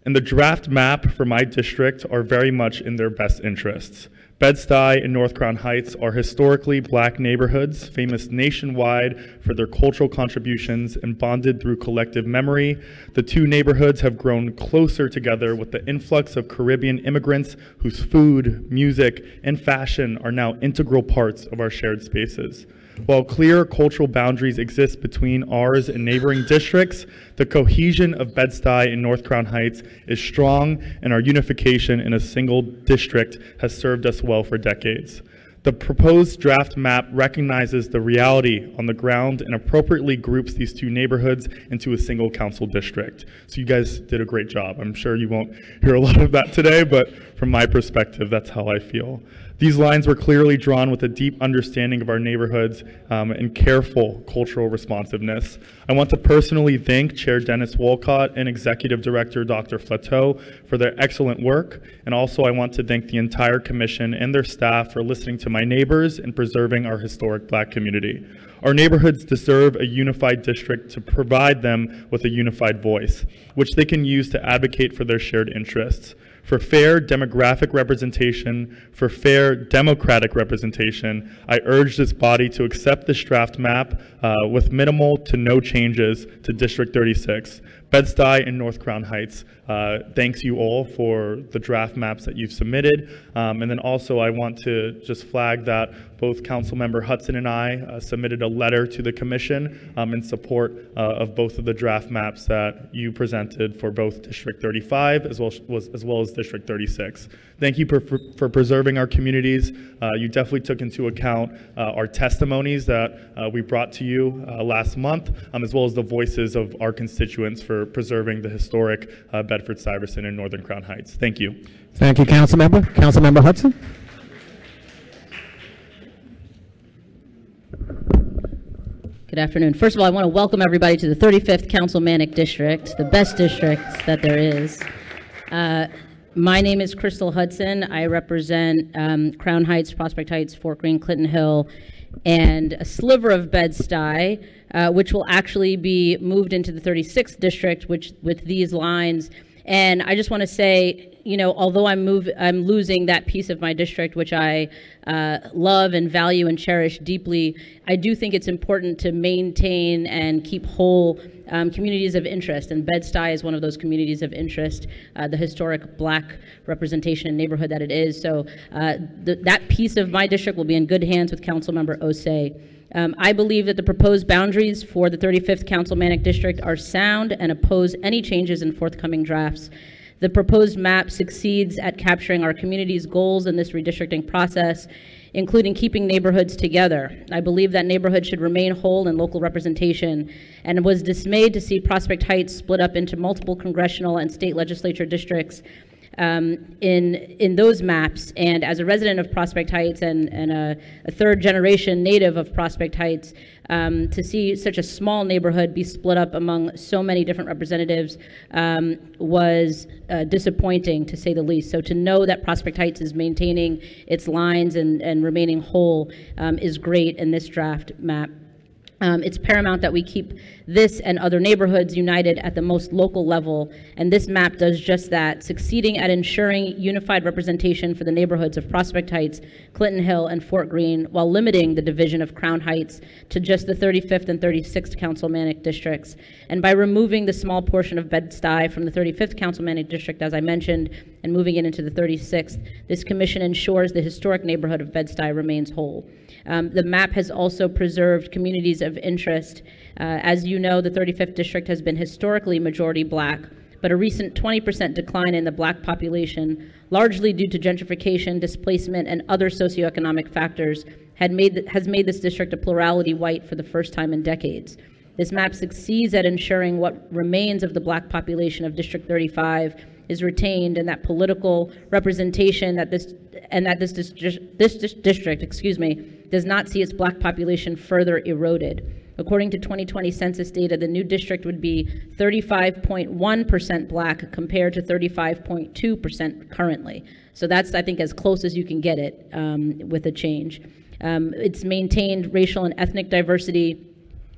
And the draft map for my district are very much in their best interests. Bed-Stuy and North Crown Heights are historically Black neighborhoods, famous nationwide for their cultural contributions and bonded through collective memory. The two neighborhoods have grown closer together with the influx of Caribbean immigrants whose food, music, and fashion are now integral parts of our shared spaces. While clear cultural boundaries exist between ours and neighboring districts, the cohesion of Bed-Stuy and North Crown Heights is strong, and our unification in a single district has served us well for decades. The proposed draft map recognizes the reality on the ground and appropriately groups these two neighborhoods into a single council district. So you guys did a great job. I'm sure you won't hear a lot of that today, but from my perspective, that's how I feel. These lines were clearly drawn with a deep understanding of our neighborhoods and careful cultural responsiveness. I want to personally thank Chair Dennis Wolcott and Executive Director Dr. Flateau for their excellent work, and also I want to thank the entire commission and their staff for listening to my neighbors and preserving our historic Black community. Our neighborhoods deserve a unified district to provide them with a unified voice, which they can use to advocate for their shared interests. For fair demographic representation, for fair democratic representation, I urge this body to accept this draft map with minimal to no changes to District 36. Bed-Stuy and North Crown Heights, thanks you all for the draft maps that you've submitted. And then also I want to just flag that both Councilmember Hudson and I submitted a letter to the commission in support of both of the draft maps that you presented for both District 35 as well as District 36. Thank you for preserving our communities. You definitely took into account our testimonies that we brought to you last month, as well as the voices of our constituents for preserving the historic Bedford-Stuyvesant and Northern Crown Heights. Thank you. Thank you, Councilmember. Councilmember Hudson. Good afternoon. First of all, I want to welcome everybody to the 35th Councilmanic District, the best district that there is. My name is Crystal Hudson. I represent Crown Heights, Prospect Heights, Fort Greene, Clinton Hill, and a sliver of Bed-Stuy, which will actually be moved into the 36th district, with these lines. And I just want to say, you know, although I'm losing that piece of my district, which I love and value and cherish deeply, I do think it's important to maintain and keep whole communities of interest, and Bed-Stuy is one of those communities of interest, the historic Black representation and neighborhood that it is. So that piece of my district will be in good hands with Councilmember Osei. I believe that the proposed boundaries for the 35th Councilmanic District are sound and oppose any changes in forthcoming drafts. The proposed map succeeds at capturing our community's goals in this redistricting process, including keeping neighborhoods together. I believe that neighborhoods should remain whole in local representation, and was dismayed to see Prospect Heights split up into multiple congressional and state legislature districts in those maps. And as a resident of Prospect Heights and a third generation native of Prospect Heights, to see such a small neighborhood be split up among so many different representatives was disappointing, to say the least. So to know that Prospect Heights is maintaining its lines and remaining whole is great in this draft map. It's paramount that we keep this and other neighborhoods united at the most local level, and this map does just that, succeeding at ensuring unified representation for the neighborhoods of Prospect Heights, Clinton Hill, and Fort Greene, while limiting the division of Crown Heights to just the 35th and 36th Councilmanic districts. And by removing the small portion of Bed-Stuy from the 35th Councilmanic District, as I mentioned, and moving it into the 36th, this commission ensures the historic neighborhood of Bed-Stuy remains whole. The map has also preserved communities of interest. As you know, the 35th district has been historically majority Black, but a recent 20% decline in the Black population, largely due to gentrification, displacement, and other socioeconomic factors, has made this district a plurality white for the first time in decades. This map succeeds at ensuring what remains of the Black population of District 35 is retained, and that political representation that this district, does not see its Black population further eroded. According to 2020 census data, the new district would be 35.1% Black compared to 35.2% currently. So that's, I think, as close as you can get it with a change. It's maintained racial and ethnic diversity.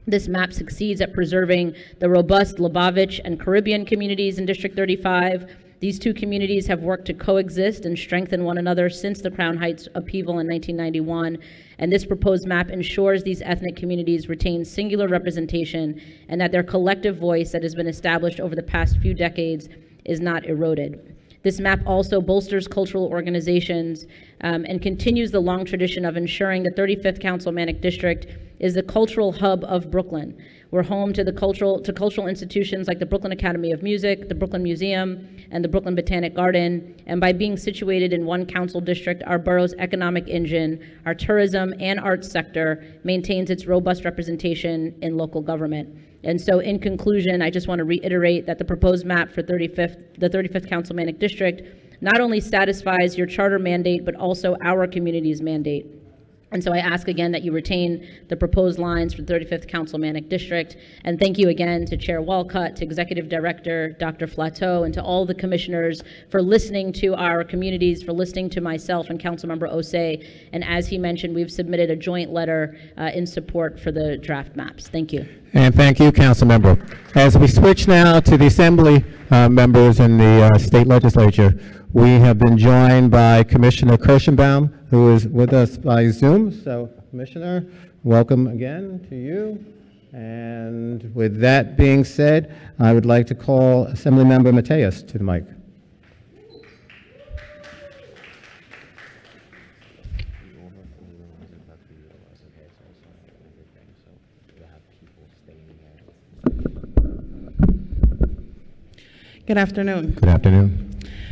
This map succeeds at preserving the robust Lubavitch and Caribbean communities in District 35. These two communities have worked to coexist and strengthen one another since the Crown Heights upheaval in 1991, and this proposed map ensures these ethnic communities retain singular representation and that their collective voice that has been established over the past few decades is not eroded. This map also bolsters cultural organizations and continues the long tradition of ensuring the 35th Councilmanic District is the cultural hub of Brooklyn. We're home to cultural institutions like the Brooklyn Academy of Music, the Brooklyn Museum, and the Brooklyn Botanic Garden. And by being situated in one council district, our borough's economic engine, our tourism and arts sector maintains its robust representation in local government. And so in conclusion, I just want to reiterate that the proposed map for the 35th Councilmanic District not only satisfies your charter mandate, but also our community's mandate. And so I ask again that you retain the proposed lines for the 35th Councilmanic District. And thank you again to Chair Walcott, to Executive Director Dr. Flateau, and to all the commissioners for listening to our communities, for listening to myself and Councilmember Osei. And as he mentioned, we've submitted a joint letter in support for the draft maps. Thank you. And thank you, Councilmember. As we switch now to the Assembly members in the state legislature, we have been joined by Commissioner Kirschenbaum, who is with us by Zoom. So, Commissioner, welcome again to you. And with that being said, I would like to call Assemblymember Mateus to the mic. Good afternoon. Good afternoon.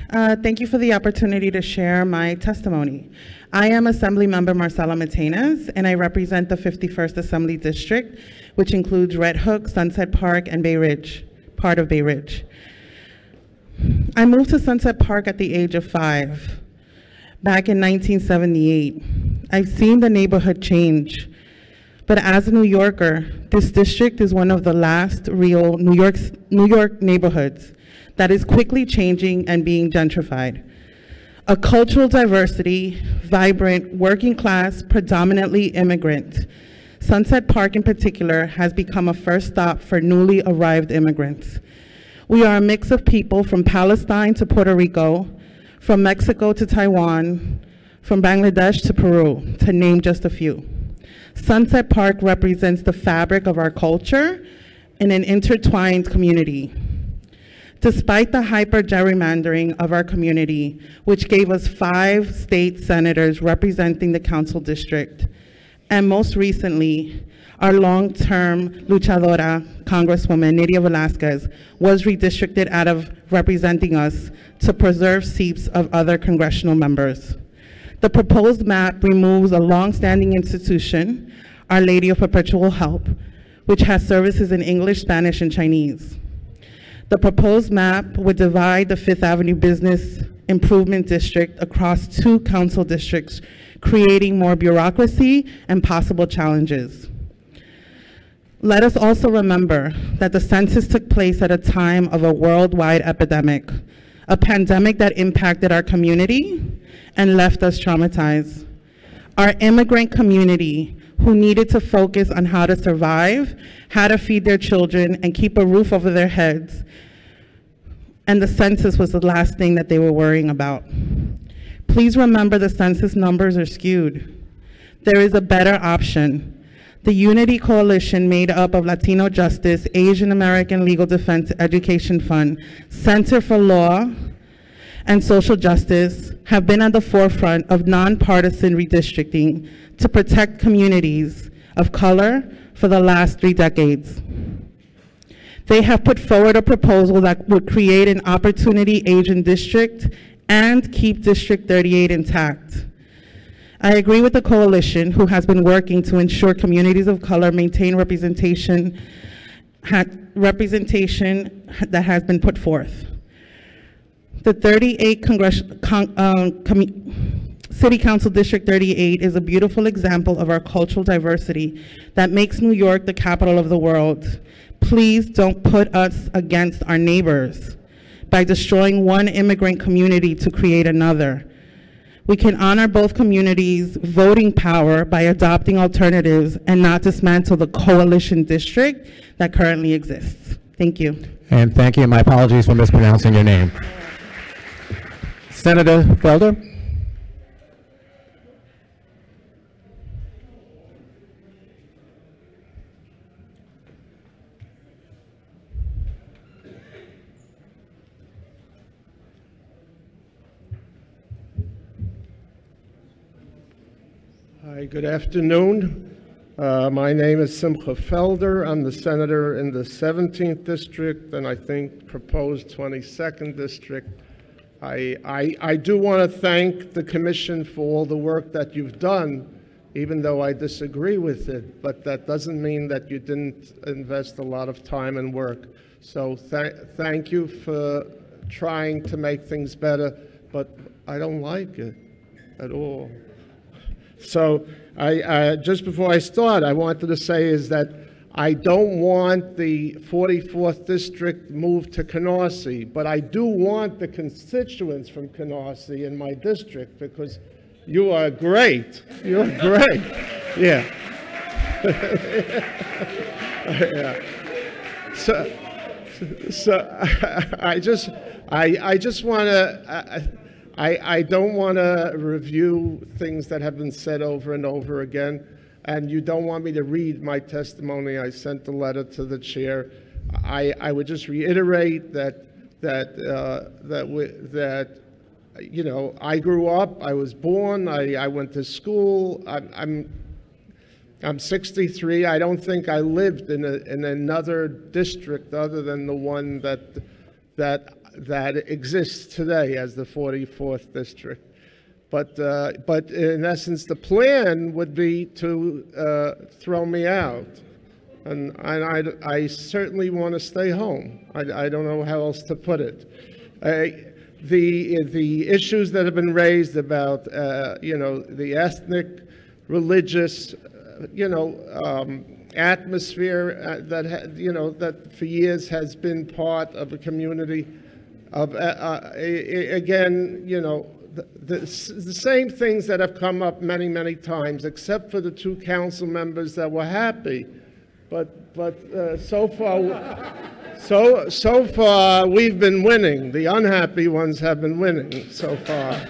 Thank you for the opportunity to share my testimony. I am Assemblymember Marcela Matenas, and I represent the 51st Assembly District, which includes Red Hook, Sunset Park, and Bay Ridge, part of Bay Ridge. I moved to Sunset Park at the age of 5, back in 1978. I've seen the neighborhood change, but as a New Yorker, this district is one of the last real New York neighborhoods that is quickly changing and being gentrified. A cultural diversity, vibrant, working class, predominantly immigrant. Sunset Park in particular has become a first stop for newly arrived immigrants. We are a mix of people from Palestine to Puerto Rico, from Mexico to Taiwan, from Bangladesh to Peru, to name just a few. Sunset Park represents the fabric of our culture in an intertwined community. Despite the hyper-gerrymandering of our community, which gave us 5 state senators representing the council district, and most recently, our long-term luchadora, Congresswoman Nydia Velázquez, was redistricted out of representing us to preserve seats of other congressional members. The proposed map removes a long-standing institution, Our Lady of Perpetual Help, which has services in English, Spanish, and Chinese. The proposed map would divide the Fifth Avenue Business Improvement District across 2 council districts, creating more bureaucracy and possible challenges. Let us also remember that the census took place at a time of a worldwide epidemic, a pandemic that impacted our community and left us traumatized. Our immigrant community, who needed to focus on how to survive, how to feed their children, and keep a roof over their heads. And the census was the last thing that they were worrying about. Please remember the census numbers are skewed. There is a better option. The Unity Coalition, made up of Latino Justice, Asian American Legal Defense Education Fund, Center for Law and Social Justice, have been at the forefront of nonpartisan redistricting to protect communities of color for the last 3 decades. They have put forward a proposal that would create an Opportunity Asian District and keep District 38 intact. I agree with the coalition, who has been working to ensure communities of color maintain representation that has been put forth. The 38 City Council District 38 is a beautiful example of our cultural diversity that makes New York the capital of the world. Please don't put us against our neighbors by destroying one immigrant community to create another. We can honor both communities' voting power by adopting alternatives and not dismantle the coalition district that currently exists. Thank you. And thank you. My apologies for mispronouncing your name. Senator Felder. Hi, good afternoon. My name is Simcha Felder. I'm the senator in the 17th district and I think proposed 22nd district. I do want to thank the commission for all the work that you've done, even though I disagree with it, but that doesn't mean that you didn't invest a lot of time and work. So thank you for trying to make things better, but I don't like it at all. So just before I start, I wanted to say is that I don't want the 44th district moved to Canarsie, but I do want the constituents from Canarsie in my district because you are great. You're great. Yeah. Yeah. So I just want to. I don't want to review things that have been said over and over again, and you don't want me to read my testimony. I sent a letter to the chair. I would just reiterate that you know, I grew up. I was born. I went to school. I'm 63. I don't think I lived in another district other than the one that exists today as the 44th district. But in essence, the plan would be to throw me out. And I certainly want to stay home. I don't know how else to put it. The issues that have been raised about, you know, the ethnic, religious, you know, atmosphere that for years has been part of a community of, again, you know, the same things that have come up many, many times, except for the 2 council members that were happy. But so far we've been winning. The unhappy ones have been winning so far.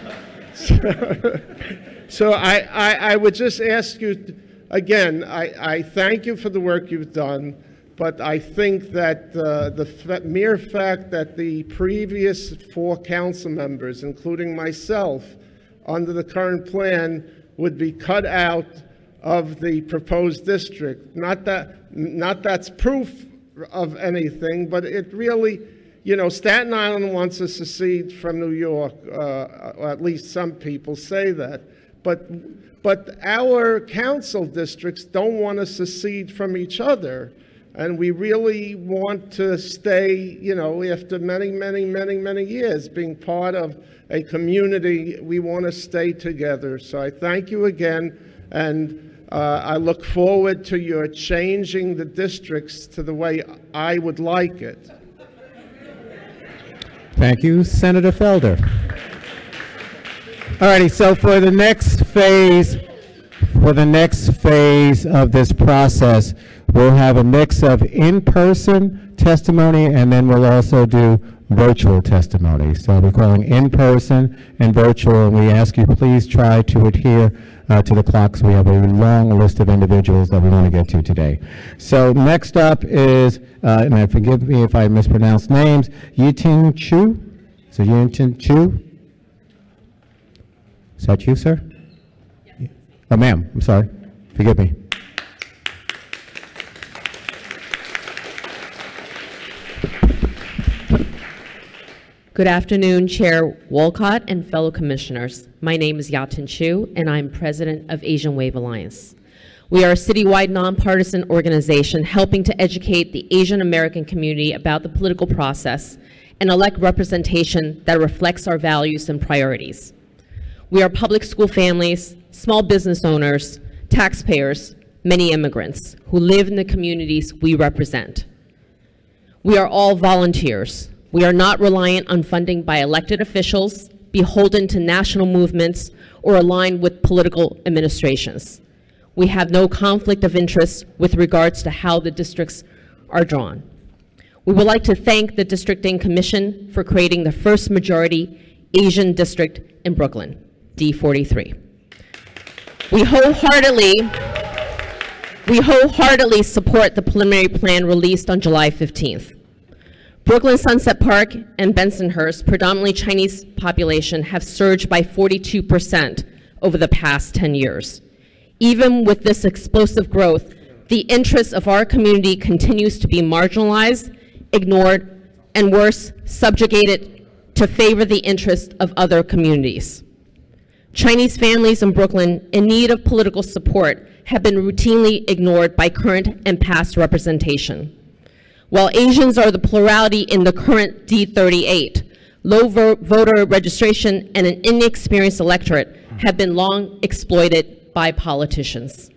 So I would just ask you, again, I thank you for the work you've done, but I think that the mere fact that the previous 4 council members, including myself, under the current plan, would be cut out of the proposed district, not that's proof of anything, but it really, you know, Staten Island wants to secede from New York, or at least some people say that, but our council districts don't want to secede from each other. And we really want to stay, you know, after many, many, many, many years being part of a community, we want to stay together. So I thank you again, and I look forward to your changing the districts to the way I would like it. Thank you, Senator Felder. All righty, so for the next phase of this process, we'll have a mix of in-person testimony, and then we'll also do virtual testimony. So we're calling in-person and virtual, and we ask you please try to adhere to the clocks. We have a long list of individuals that we want to get to today. So next up is, and forgive me if I mispronounce names, Yiting Chu. So Yiting Chu. Is that you, sir? Yeah. Oh, ma'am, I'm sorry. Forgive me. Good afternoon, Chair Wolcott and fellow commissioners. My name is Yatin Chu, and I'm president of Asian Wave Alliance. We are a citywide nonpartisan organization helping to educate the Asian American community about the political process and elect representation that reflects our values and priorities. We are public school families, small business owners, taxpayers, many immigrants who live in the communities we represent. We are all volunteers. We are not reliant on funding by elected officials, beholden to national movements, or aligned with political administrations. We have no conflict of interest with regards to how the districts are drawn. We would like to thank the Districting Commission for creating the first majority Asian district in Brooklyn, D43. We wholeheartedly support the preliminary plan released on July 15th. Brooklyn Sunset Park and Bensonhurst, predominantly Chinese population, have surged by 42% over the past 10 years. Even with this explosive growth, the interests of our community continues to be marginalized, ignored, and worse, subjugated to favor the interests of other communities. Chinese families in Brooklyn in need of political support have been routinely ignored by current and past representation. While Asians are the plurality in the current D38, low voter registration and an inexperienced electorate have been long exploited by politicians.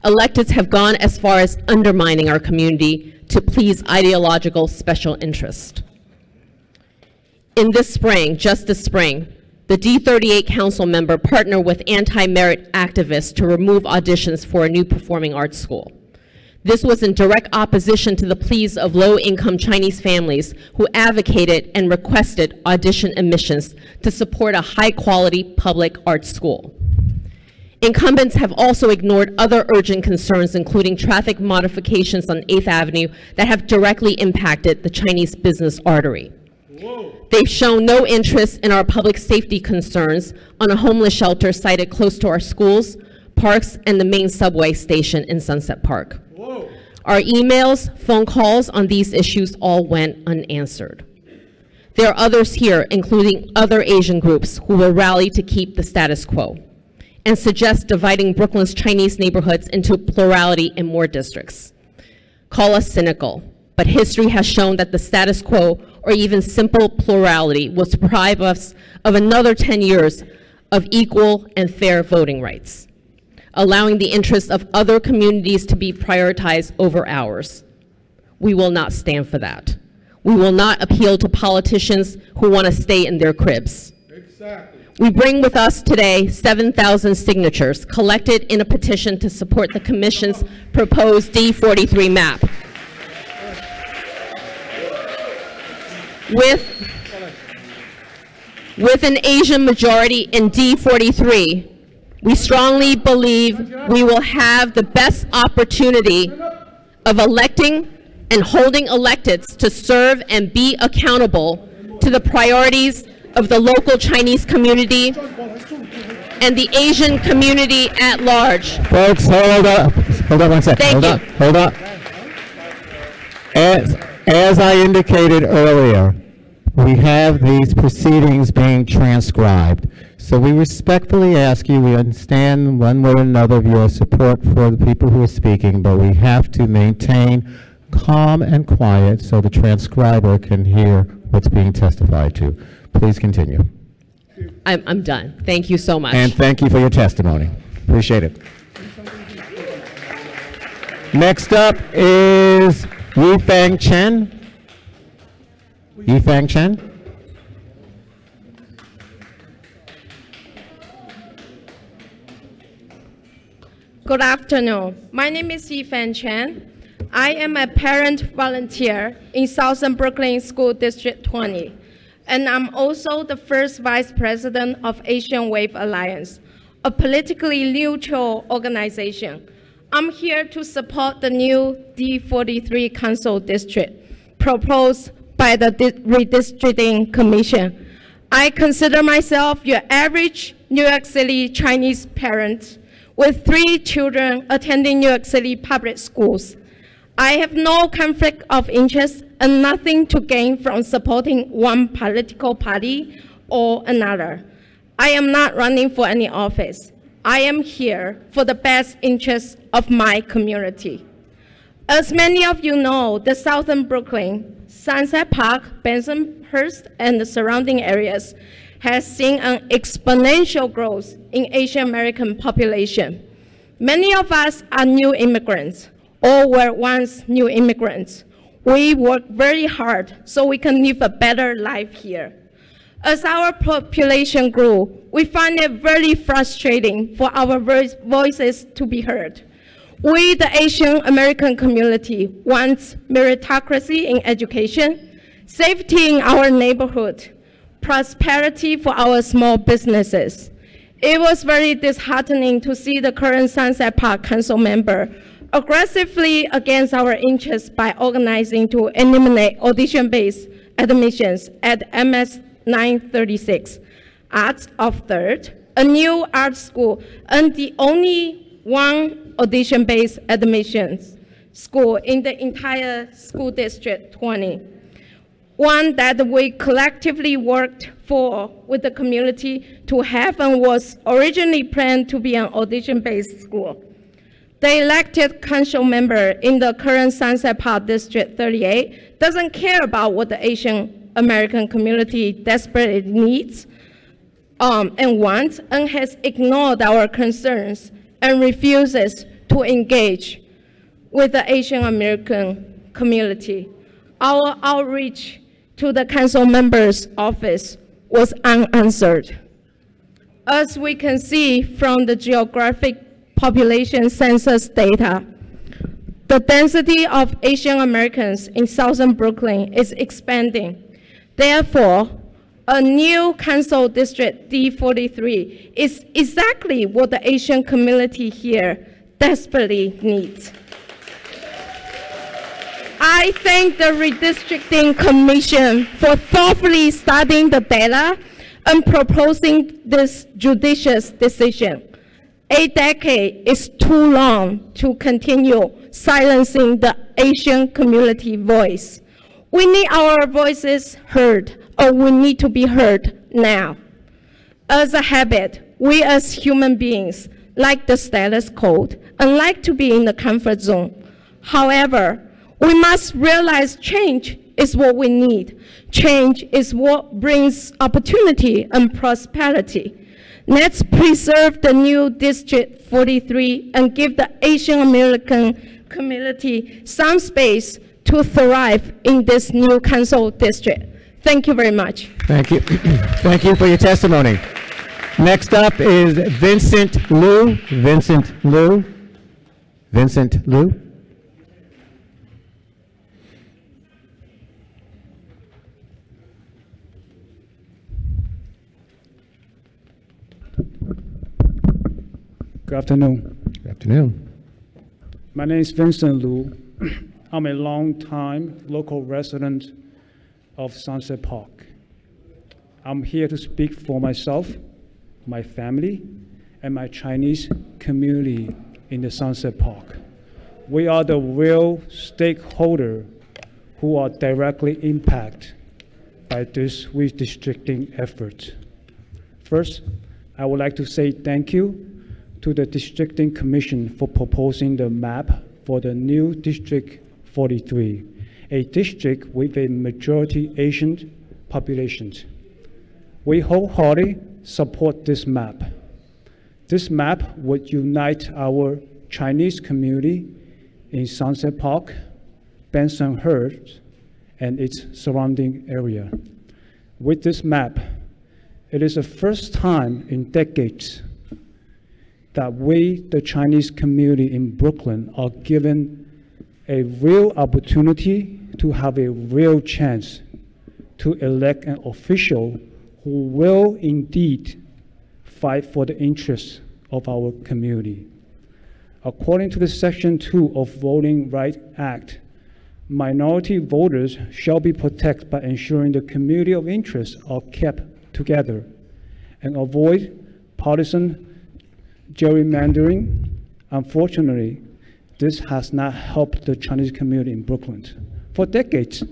Electeds have gone as far as undermining our community to please ideological special interest. In this spring, just this spring, the D38 council member partnered with anti-merit activists to remove auditions for a new performing arts school. This was in direct opposition to the pleas of low-income Chinese families who advocated and requested audition admissions to support a high-quality public arts school. Incumbents have also ignored other urgent concerns, including traffic modifications on 8th Avenue that have directly impacted the Chinese business artery. They've shown no interest in our public safety concerns on a homeless shelter sited close to our schools, parks, and the main subway station in Sunset Park. Our emails, phone calls on these issues all went unanswered. There are others here, including other Asian groups, who will rally to keep the status quo and suggest dividing Brooklyn's Chinese neighborhoods into plurality in more districts. Call us cynical, but history has shown that the status quo, or even simple plurality, will deprive us of another 10 years of equal and fair voting rights, allowing the interests of other communities to be prioritized over ours. We will not stand for that. We will not appeal to politicians who want to stay in their cribs. Exactly. We bring with us today 7,000 signatures collected in a petition to support the Commission's proposed D43 map. With an Asian majority in D43, we strongly believe we will have the best opportunity of electing and holding electeds to serve and be accountable to the priorities of the local Chinese community and the Asian community at large. Folks, hold up one second. Hold up. As I indicated earlier, we have these proceedings being transcribed. So we respectfully ask you, we understand one way or another of your support for the people who are speaking, but we have to maintain calm and quiet so the transcriber can hear what's being testified to. Please continue. I'm done. Thank you so much. And thank you for your testimony. Appreciate it. Next up is Yifang Chen. Yifang Chen. Good afternoon. My name is Yifan Chen. I am a parent volunteer in Southern Brooklyn School District 20, and I'm also the first vice president of Asian Wave Alliance, a politically neutral organization. I'm here to support the new D43 Council District proposed by the Redistricting Commission. I consider myself your average New York City Chinese parent with 3 children attending New York City public schools. I have no conflict of interest and nothing to gain from supporting one political party or another. I am not running for any office. I am here for the best interests of my community. As many of you know, the Southern Brooklyn, Sunset Park, Bensonhurst, and the surrounding areas has seen an exponential growth in Asian American population. Many of us are new immigrants, or were once new immigrants. We work very hard so we can live a better life here. As our population grew, we find it very frustrating for our voices to be heard. We, the Asian American community, want meritocracy in education, safety in our neighborhood, prosperity for our small businesses. It was very disheartening to see the current Sunset Park Council member aggressively against our interests by organizing to eliminate audition-based admissions at MS 936, Arts of Third, a new art school and the only one audition-based admissions school in the entire school district 20. One that we collectively worked for with the community to have and was originally planned to be an audition-based school. The elected council member in the current Sunset Park District 38 doesn't care about what the Asian American community desperately needs and wants, and has ignored our concerns and refuses to engage with the Asian American community. Our outreach to the council member's office was unanswered. As we can see from the geographic population census data, the density of Asian Americans in southern Brooklyn is expanding. Therefore, a new council district, D43, is exactly what the Asian community here desperately needs. I thank the Redistricting Commission for thoughtfully studying the data and proposing this judicious decision. A decade is too long to continue silencing the Asian community voice. We need our voices heard, or we need to be heard now. As a habit, we as human beings like the status quo and like to be in the comfort zone. However, we must realize change is what we need. Change is what brings opportunity and prosperity. Let's preserve the new District 43 and give the Asian American community some space to thrive in this new council district. Thank you very much. Thank you. Thank you for your testimony. Next up is Vincent Liu. Vincent Liu. Vincent Liu. Good afternoon. Good afternoon. My name is Vincent Liu. I'm a long-time local resident of Sunset Park. I'm here to speak for myself, my family, and my Chinese community in the Sunset Park. We are the real stakeholder who are directly impacted by this redistricting effort. First, I would like to say thank you to the Districting Commission for proposing the map for the new District 43, a district with a majority Asian population. We wholeheartedly support this map. This map would unite our Chinese community in Sunset Park, Bensonhurst, and its surrounding area. With this map, it is the first time in decades that we, the Chinese community in Brooklyn, are given a real opportunity to have a real chance to elect an official who will indeed fight for the interests of our community. According to the Section 2 of Voting Rights Act, minority voters shall be protected by ensuring the community of interest are kept together and avoid partisan gerrymandering. Unfortunately, this has not helped the Chinese community in Brooklyn. For decades,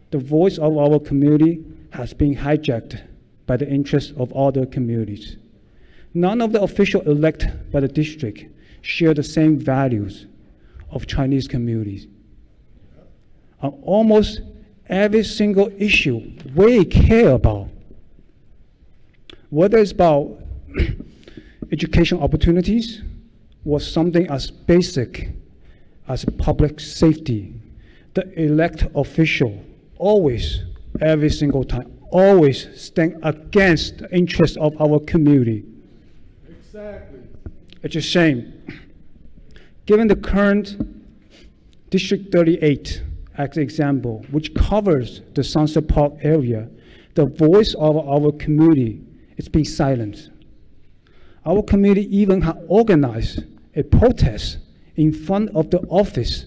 the voice of our community has been hijacked by the interests of other communities. None of the officials elected by the district share the same values of Chinese communities. On almost every single issue we care about, whether it's about education opportunities or something as basic as public safety, the elected official always, every single time, always stand against the interests of our community. Exactly. It's a shame. Given the current District 38 as an example, which covers the Sunset Park area, the voice of our community is being silenced. Our community even organized a protest in front of the office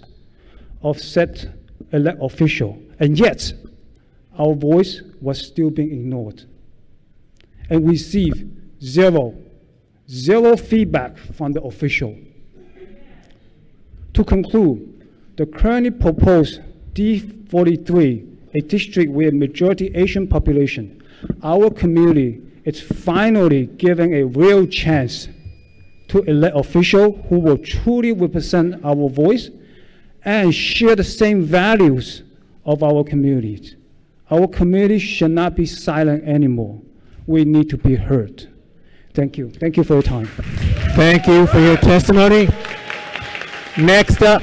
of said elected official, and yet our voice was still being ignored and received zero Zero feedback from the official. To conclude, the currently proposed D43, a district with majority Asian population, our community is finally given a real chance to elect officials who will truly represent our voice and share the same values of our communities. Our community should not be silent anymore. We need to be heard. Thank you. Thank you for your time. Thank you for your testimony. Next up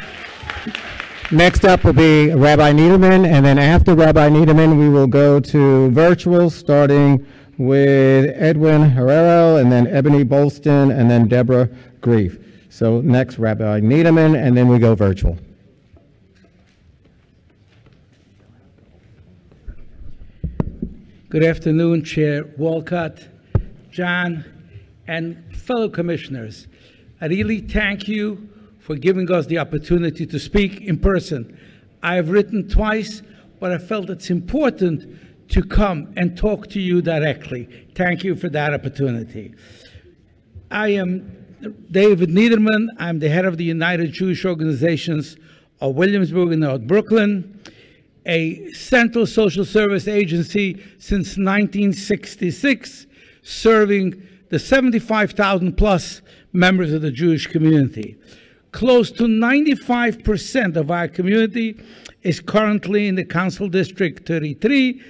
will be Rabbi Niederman, and then after Rabbi Niederman, we will go to virtual, starting with Edwin Herrero, and then Ebony Bolston, and then Deborah Grief. So next, Rabbi Niederman, and then we go virtual. Good afternoon, Chair Walcott, John, and fellow commissioners. I really thank you for giving us the opportunity to speak in person. I have written twice, but I felt it's important to come and talk to you directly. Thank you for that opportunity. I am David Niederman. I'm the head of the United Jewish Organizations of Williamsburg and North Brooklyn, a central social service agency since 1966, serving the 75,000 plus members of the Jewish community. Close to 95% of our community is currently in the Council District 33,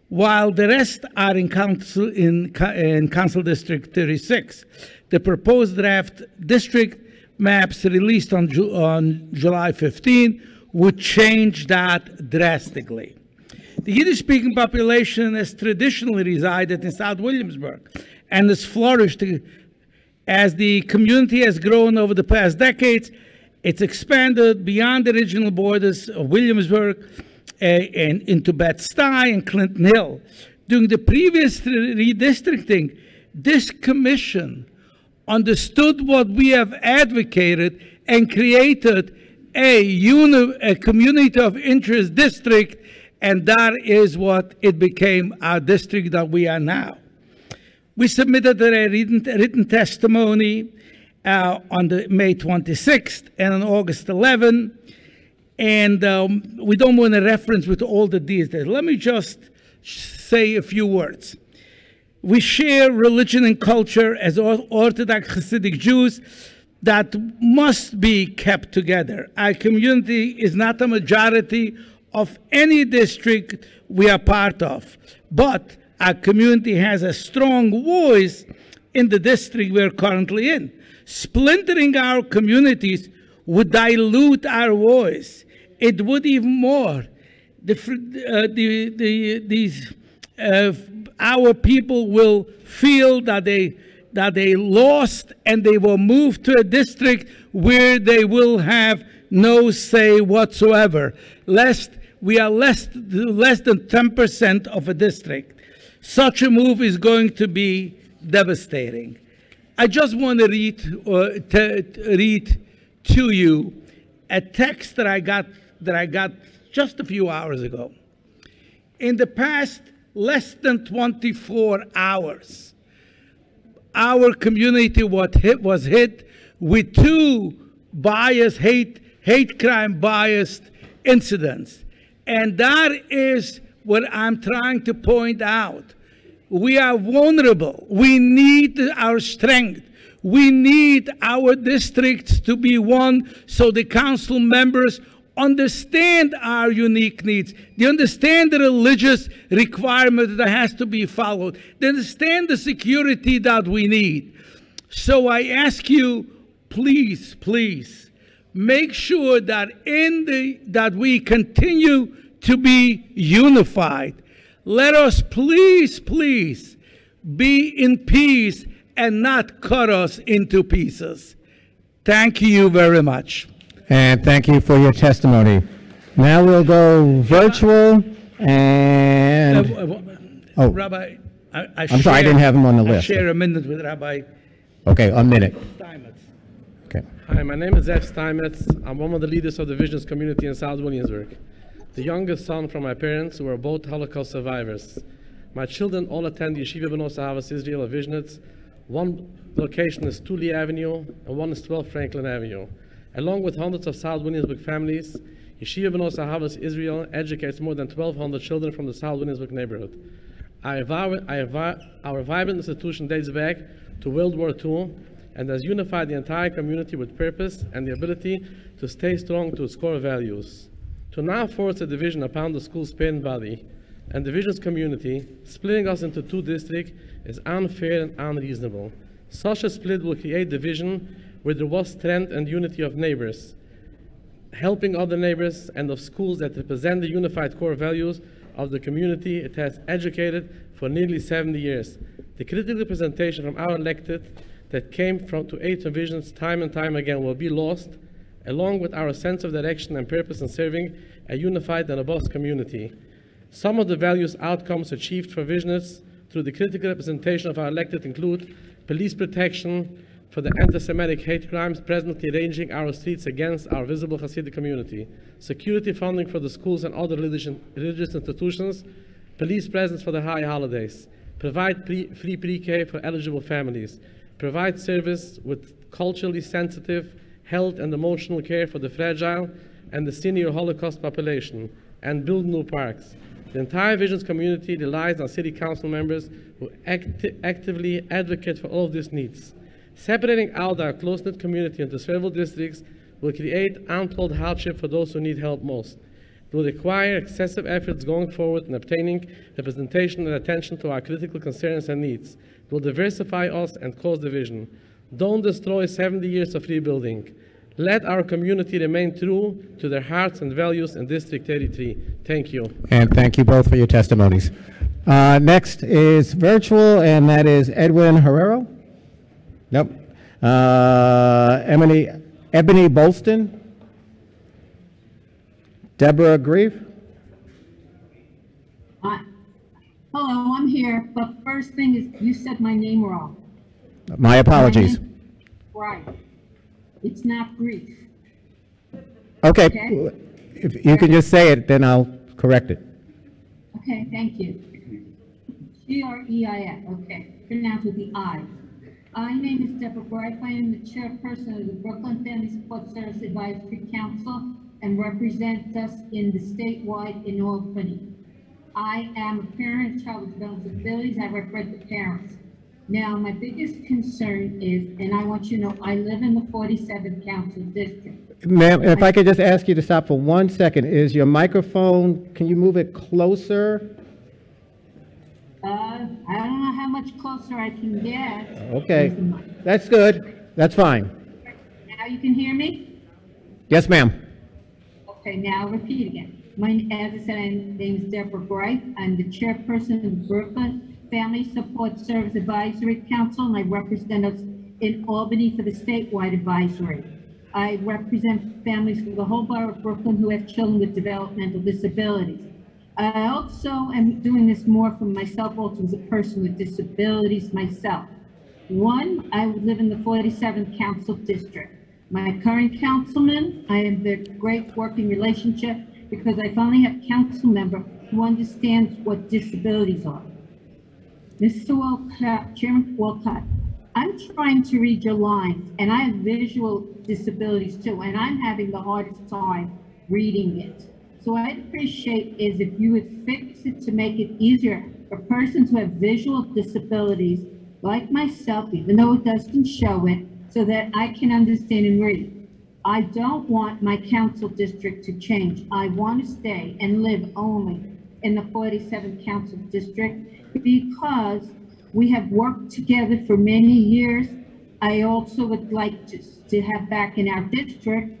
while the rest are in Council District 36. The proposed draft district maps released on July 15 would change that drastically. The Yiddish-speaking population has traditionally resided in South Williamsburg and has flourished as the community has grown over the past decades. It's expanded beyond the regional borders of Williamsburg and into Bed-Stuy and Clinton Hill. During the previous redistricting, this commission understood what we have advocated and created a community of interest district, and that is what it became, our district that we are now. We submitted a written testimony on May 26th and on August 11th, and we don't want to reference with all the details. Let me just say a few words. We share religion and culture as Orthodox Hasidic Jews that must be kept together. Our community is not a majority of any district we are part of, but our community has a strong voice in the district we're currently in. Splintering our communities would dilute our voice. It would even more. Our people will feel that they lost and they will move to a district where they will have no say whatsoever. We are less than 10% of a district. Such a move is going to be devastating. I just want to read to you a text that I got just a few hours ago. In the past less than 24 hours, our community was hit with two hate crime biased incidents. And that is what I'm trying to point out. We are vulnerable. We need our strength. We need our districts to be won so the council members understand our unique needs. They understand the religious requirement that has to be followed. They understand the security that we need. So I ask you, please, please, make sure that that we continue to be unified. Let us please, please be in peace and not cut us into pieces. Thank you very much. And thank you for your testimony. Now we'll go virtual and... Rabbi, I'm sorry, I didn't have him on the list. I share a minute with Rabbi. Okay, a minute. Steinmetz. Okay. Hi, my name is Zev Steinmetz. I'm one of the leaders of the Visions community in South Williamsburg. The youngest son from my parents, who were both Holocaust survivors. My children all attend Yeshiva B'nos Ahavas Israel of Visionitz. One location is 2 Lee Avenue, and one is 12 Franklin Avenue. Along with hundreds of South Williamsburg families, Yeshiva B'nai Ahavas Israel educates more than 1,200 children from the South Williamsburg neighborhood. Our vibrant institution dates back to World War II and has unified the entire community with purpose and the ability to stay strong to its core values. To now force a division upon the school's parent body and division's community, splitting us into 2 districts, is unfair and unreasonable. Such a split will create division where there was strength and unity of neighbors, helping other neighbors and of schools that represent the unified core values of the community it has educated for nearly 70 years. The critical representation from our elected that came to aid divisions time and time again will be lost, along with our sense of direction and purpose in serving a unified and robust community. Some of the values outcomes achieved for Visionists through the critical representation of our elected include police protection for the anti-Semitic hate crimes presently raging our streets against our visible Hasidic community, security funding for the schools and other religious institutions, police presence for the high holidays, provide free pre-K for eligible families, provide service with culturally sensitive health and emotional care for the fragile and the senior Holocaust population, and build new parks. The entire Visions community relies on City Council members who actively advocate for all of these needs. Separating out our close-knit community into several districts will create untold hardship for those who need help most. It will require excessive efforts going forward in obtaining representation and attention to our critical concerns and needs. It will diversify us and cause division. Don't destroy 70 years of rebuilding. Let our community remain true to their hearts and values in District 33. Thank you. And thank you both for your testimonies. Next is virtual, and that is Edwin Herrero. Nope. Ebony Bolston. Deborah Grieve. Hello, I'm here, but first thing is you said my name wrong. My apologies. Right. It's not Grief. Okay. Okay? If you can just say it, then I'll correct it. Okay, thank you. G-R-E-I-F, okay, pronounced with the I. My name is Deborah Bright. I am the chairperson of the Brooklyn Family Support Service Advisory Council and represent us in the statewide in Albany. I am a parent, child with developmental disabilities. I represent the parents. Now, my biggest concern is, and I want you to know, I live in the 47th Council District. Ma'am, if I could just ask you to stop for 1 second. Is your microphone, can you move it closer? I don't know how much closer I can get. Okay, that's good. That's fine. Now you can hear me? Yes, ma'am. Okay, now I'll repeat again. As I said, my name is Deborah Bright. I'm the chairperson of the Brooklyn Family Support Service Advisory Council, and I represent us in Albany for the statewide advisory. I represent families for the whole borough of Brooklyn who have children with developmental disabilities. I also am doing this more for myself, also as a person with disabilities myself. One, I live in the 47th Council District. My current councilman, I have a great working relationship because I finally have a council member who understands what disabilities are. Mr. Walcott, Chairman Walcott, I'm trying to read your lines, and I have visual disabilities too, and I'm having the hardest time reading it. So I'd appreciate is if you would fix it to make it easier for persons who have visual disabilities like myself, even though it doesn't show it, so that I can understand and read. I don't want my council district to change. I want to stay and live only in the 47th Council District because we have worked together for many years. I also would like to have back in our district,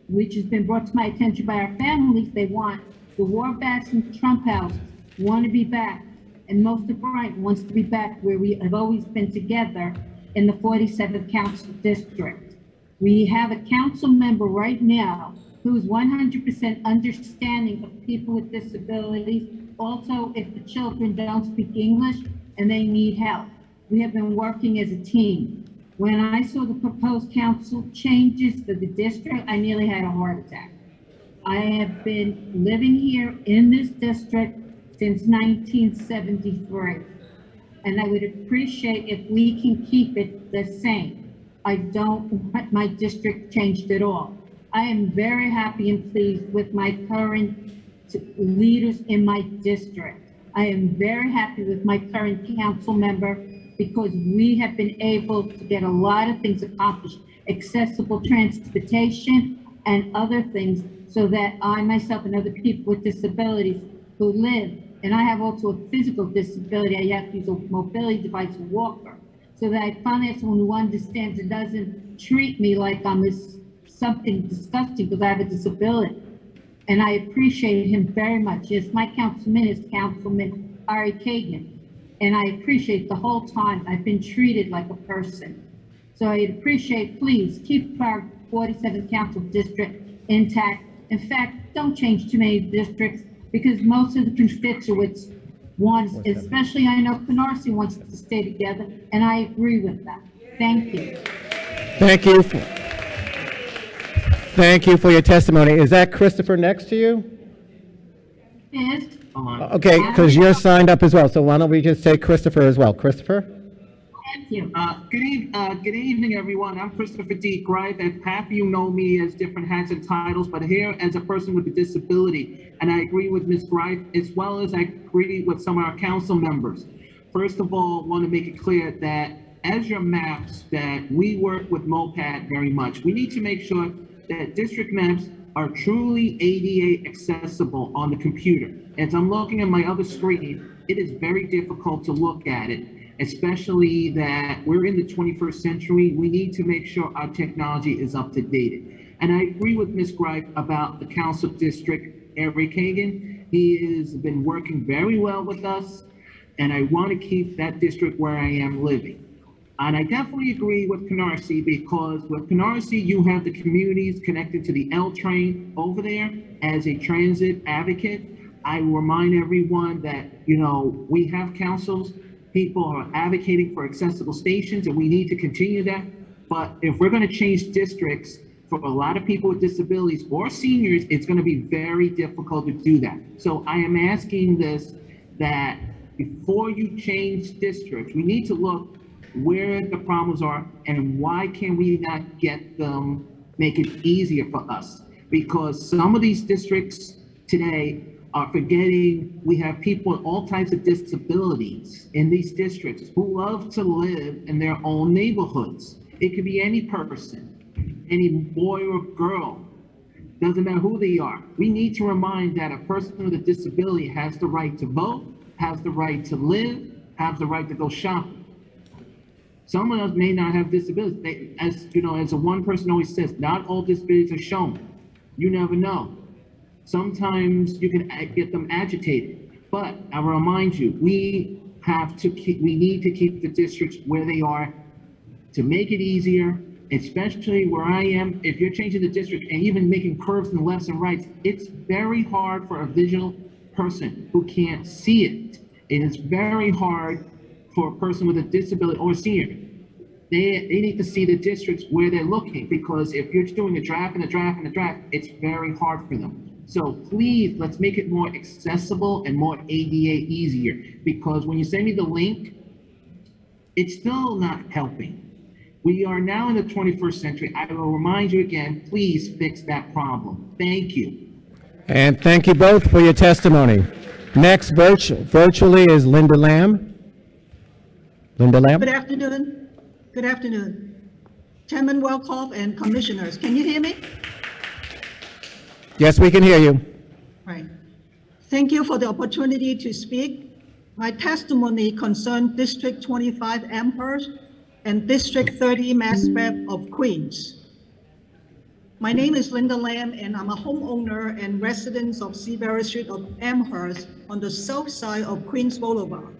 which has been brought to my attention by our families, they want the Warbats and Trump House want to be back, and most of Brighton wants to be back where we have always been together in the 47th Council District. We have a council member right now who is 100% understanding of people with disabilities. Also, if the children don't speak English and they need help. We have been working as a team. When I saw the proposed council changes for the district, I nearly had a heart attack. I have been living here in this district since 1973. and I would appreciate if we can keep it the same. I don't want my district changed at all. I am very happy and pleased with my current leaders in my district. I am very happy with my current council member because we have been able to get a lot of things accomplished, accessible transportation and other things, so that I myself and other people with disabilities who live, and I have also a physical disability, I have to use a mobility device, a walker, so that I finally have someone who understands and doesn't treat me like I'm something disgusting because I have a disability. And I appreciate him very much. Yes, my councilman is Councilman Ari Kagan. And I appreciate the whole time I've been treated like a person. So I'd appreciate, please, keep our 47th Council District intact. In fact, don't change too many districts because most of the constituents want, especially I know Canarsie wants to stay together, and I agree with that. Thank you. Thank you. Thank you for your testimony. Is that Christopher next to you? Yes. Okay, because you're signed up as well, so why don't we just take Christopher as well. Christopher? Thank you. Good evening, everyone. I'm Christopher D. Greif, and half of you know me as different hats and titles, but here as a person with a disability, and I agree with Ms. Greif, as well as I agree with some of our council members. First of all, I want to make it clear that as your maps, that we work with MOPAD very much. We need to make sure that district maps are truly ADA accessible on the computer. As I'm looking at my other screen, it is very difficult to look at it, especially that we're in the 21st century. We need to make sure our technology is up to date. And I agree with Ms. Greif about the council district, Eric Kagan. He has been working very well with us, and I want to keep that district where I am living. And I definitely agree with Canarsie, because with Canarsie, you have the communities connected to the L train over there. As a transit advocate, I remind everyone that, you know, we have councils, people are advocating for accessible stations, and we need to continue that. But if we're going to change districts for a lot of people with disabilities or seniors, it's going to be very difficult to do that. So I am asking this, that before you change districts, we need to look where the problems are and why can we not get them, make it easier for us? Because some of these districts today are forgetting we have people with all types of disabilities in these districts who love to live in their own neighborhoods. It could be any person, any boy or girl, doesn't matter who they are. We need to remind that a person with a disability has the right to vote, has the right to live, has the right to go shopping. Some of us may not have disabilities. As you know, as one person always says, not all disabilities are shown. You never know. Sometimes you can get them agitated. But I will remind you, we need to keep the districts where they are to make it easier, especially where I am. If you're changing the district and even making curves and lefts and rights, it's very hard for a visual person who can't see it. It is very hard for a person with a disability or a senior. They need to see the districts where they're looking, because if you're doing a draft and a draft and a draft, it's very hard for them. So please, let's make it more accessible and more ADA easier, because when you send me the link, it's still not helping. We are now in the 21st century. I will remind you again, please fix that problem. Thank you. And thank you both for your testimony. Next virtually is Linda Lamb. Linda Lamb. Good afternoon. Good afternoon. Chairman Welkoff and commissioners, can you hear me? Yes, we can hear you. Right. Thank you for the opportunity to speak. My testimony concerns District 25 Amherst and District 30 Mass Rep of Queens. My name is Linda Lamb, and I'm a homeowner and resident of Seabury Street of Amherst on the south side of Queens Boulevard.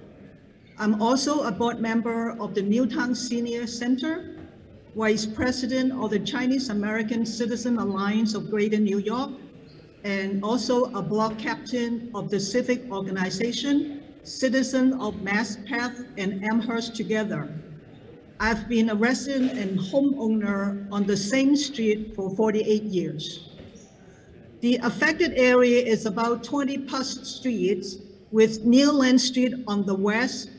I'm also a board member of the Newtown Senior Center, vice president of the Chinese American Citizen Alliance of Greater New York, and also a block captain of the civic organization, Citizen of MassPath and Amherst Together. I've been a resident and homeowner on the same street for 48 years. The affected area is about 20 plus streets, with Neal Land Street on the west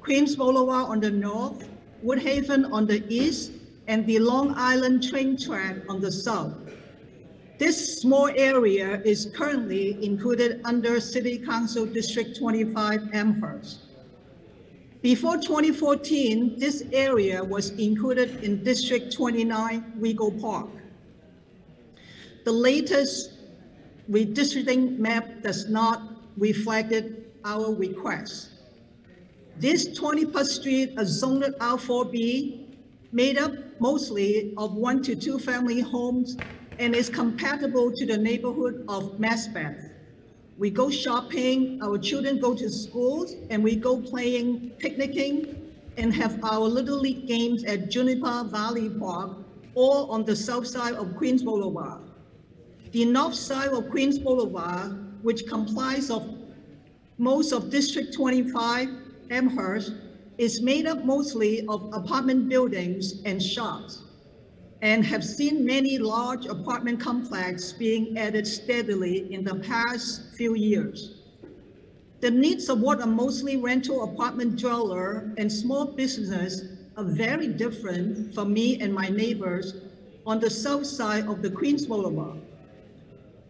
Queens Boulevard on the north, Woodhaven on the east, and the Long Island train track on the south. This small area is currently included under City Council District 25 Amherst. Before 2014, this area was included in District 29 Regal Park. The latest redistricting map does not reflect our request. This 20th Street is zoned R4B, made up mostly of 1 to 2 family homes, and is compatible to the neighborhood of Maspeth. We go shopping, our children go to schools, and we go playing, picnicking, and have our Little League games at Juniper Valley Park, all on the south side of Queens Boulevard. The north side of Queens Boulevard, which comprises of most of District 25, Amherst, is made up mostly of apartment buildings and shops, and have seen many large apartment complexes being added steadily in the past few years. The needs of what are mostly rental apartment dweller and small business are very different from me and my neighbors on the south side of the Queens Boulevard.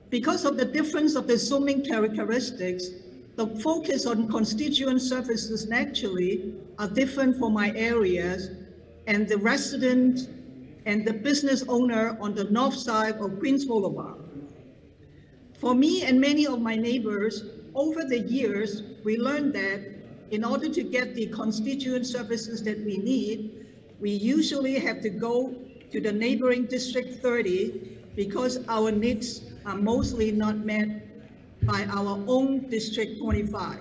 Because of the difference of the zoning characteristics, the focus on constituent services naturally are different for my areas, and the resident and the business owner on the north side of Queens Boulevard. For me and many of my neighbors, over the years, we learned that in order to get the constituent services that we need, we usually have to go to the neighboring District 30 because our needs are mostly not met by our own District 25.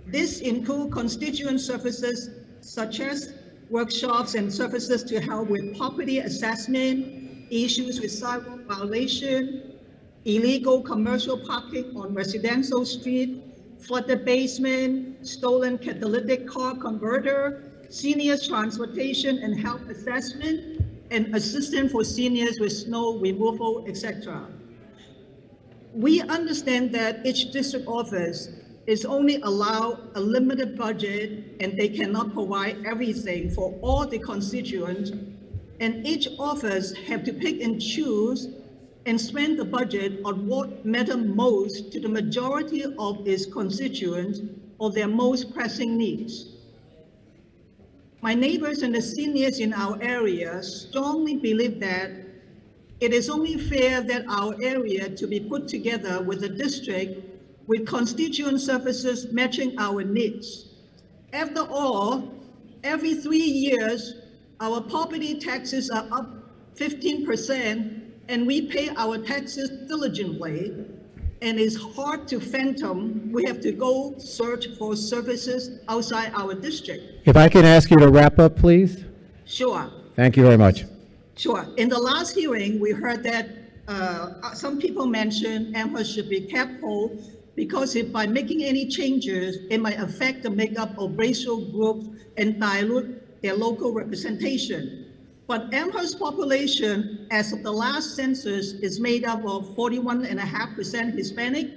This includes constituent services such as workshops and services to help with property assessment, issues with sidewalk violation, illegal commercial parking on residential street, flooded basement, stolen catalytic car converter, seniors transportation and health assessment, and assistance for seniors with snow removal, etc. We understand that each district office is only allowed a limited budget, and they cannot provide everything for all the constituents, and each office have to pick and choose and spend the budget on what matters most to the majority of its constituents or their most pressing needs. My neighbors and the seniors in our area strongly believe that it is only fair that our area to be put together with the district with constituent services matching our needs. After all, every 3 years, our property taxes are up 15%, and we pay our taxes diligently, and it's hard to fathom we have to go search for services outside our district. If I can ask you to wrap up, please. Sure. Thank you very much. Sure. In the last hearing, we heard that some people mentioned Amherst should be careful because if by making any changes, it might affect the makeup of racial groups and dilute their local representation. But Amherst's population, as of the last census, is made up of 41.5% Hispanic,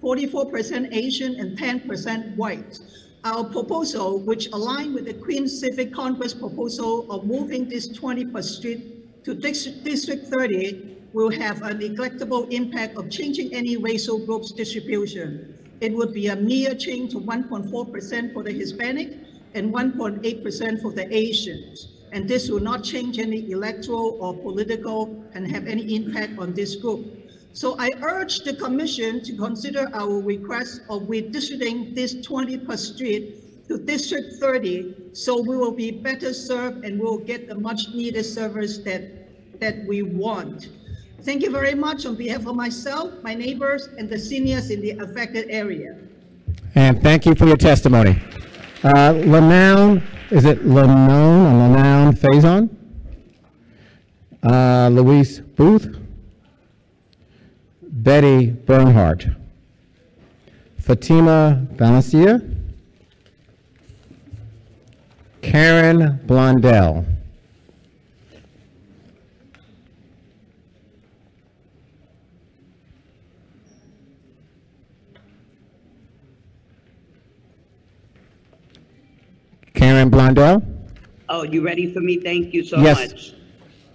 44% Asian, and 10% white. Our proposal, which aligned with the Queens Civic Congress proposal of moving this 20th Street to District 30, will have a neglectable impact of changing any racial group's distribution. It would be a mere change to 1.4% for the Hispanic and 1.8% for the Asians. And this will not change any electoral or political and have any impact on this group. So I urge the Commission to consider our request of redistricting this 20th Street to District 30, so we will be better served and we'll get the much needed service that we want. Thank you very much on behalf of myself, my neighbors, and the seniors in the affected area. And thank you for your testimony. Lanown, is it Lanown or Lanown Faison? Louise Booth. Betty Bernhardt. Fatima Valencia. Karen Blondell. Karen Blondell. Oh, you ready for me? Thank you so Yes. much.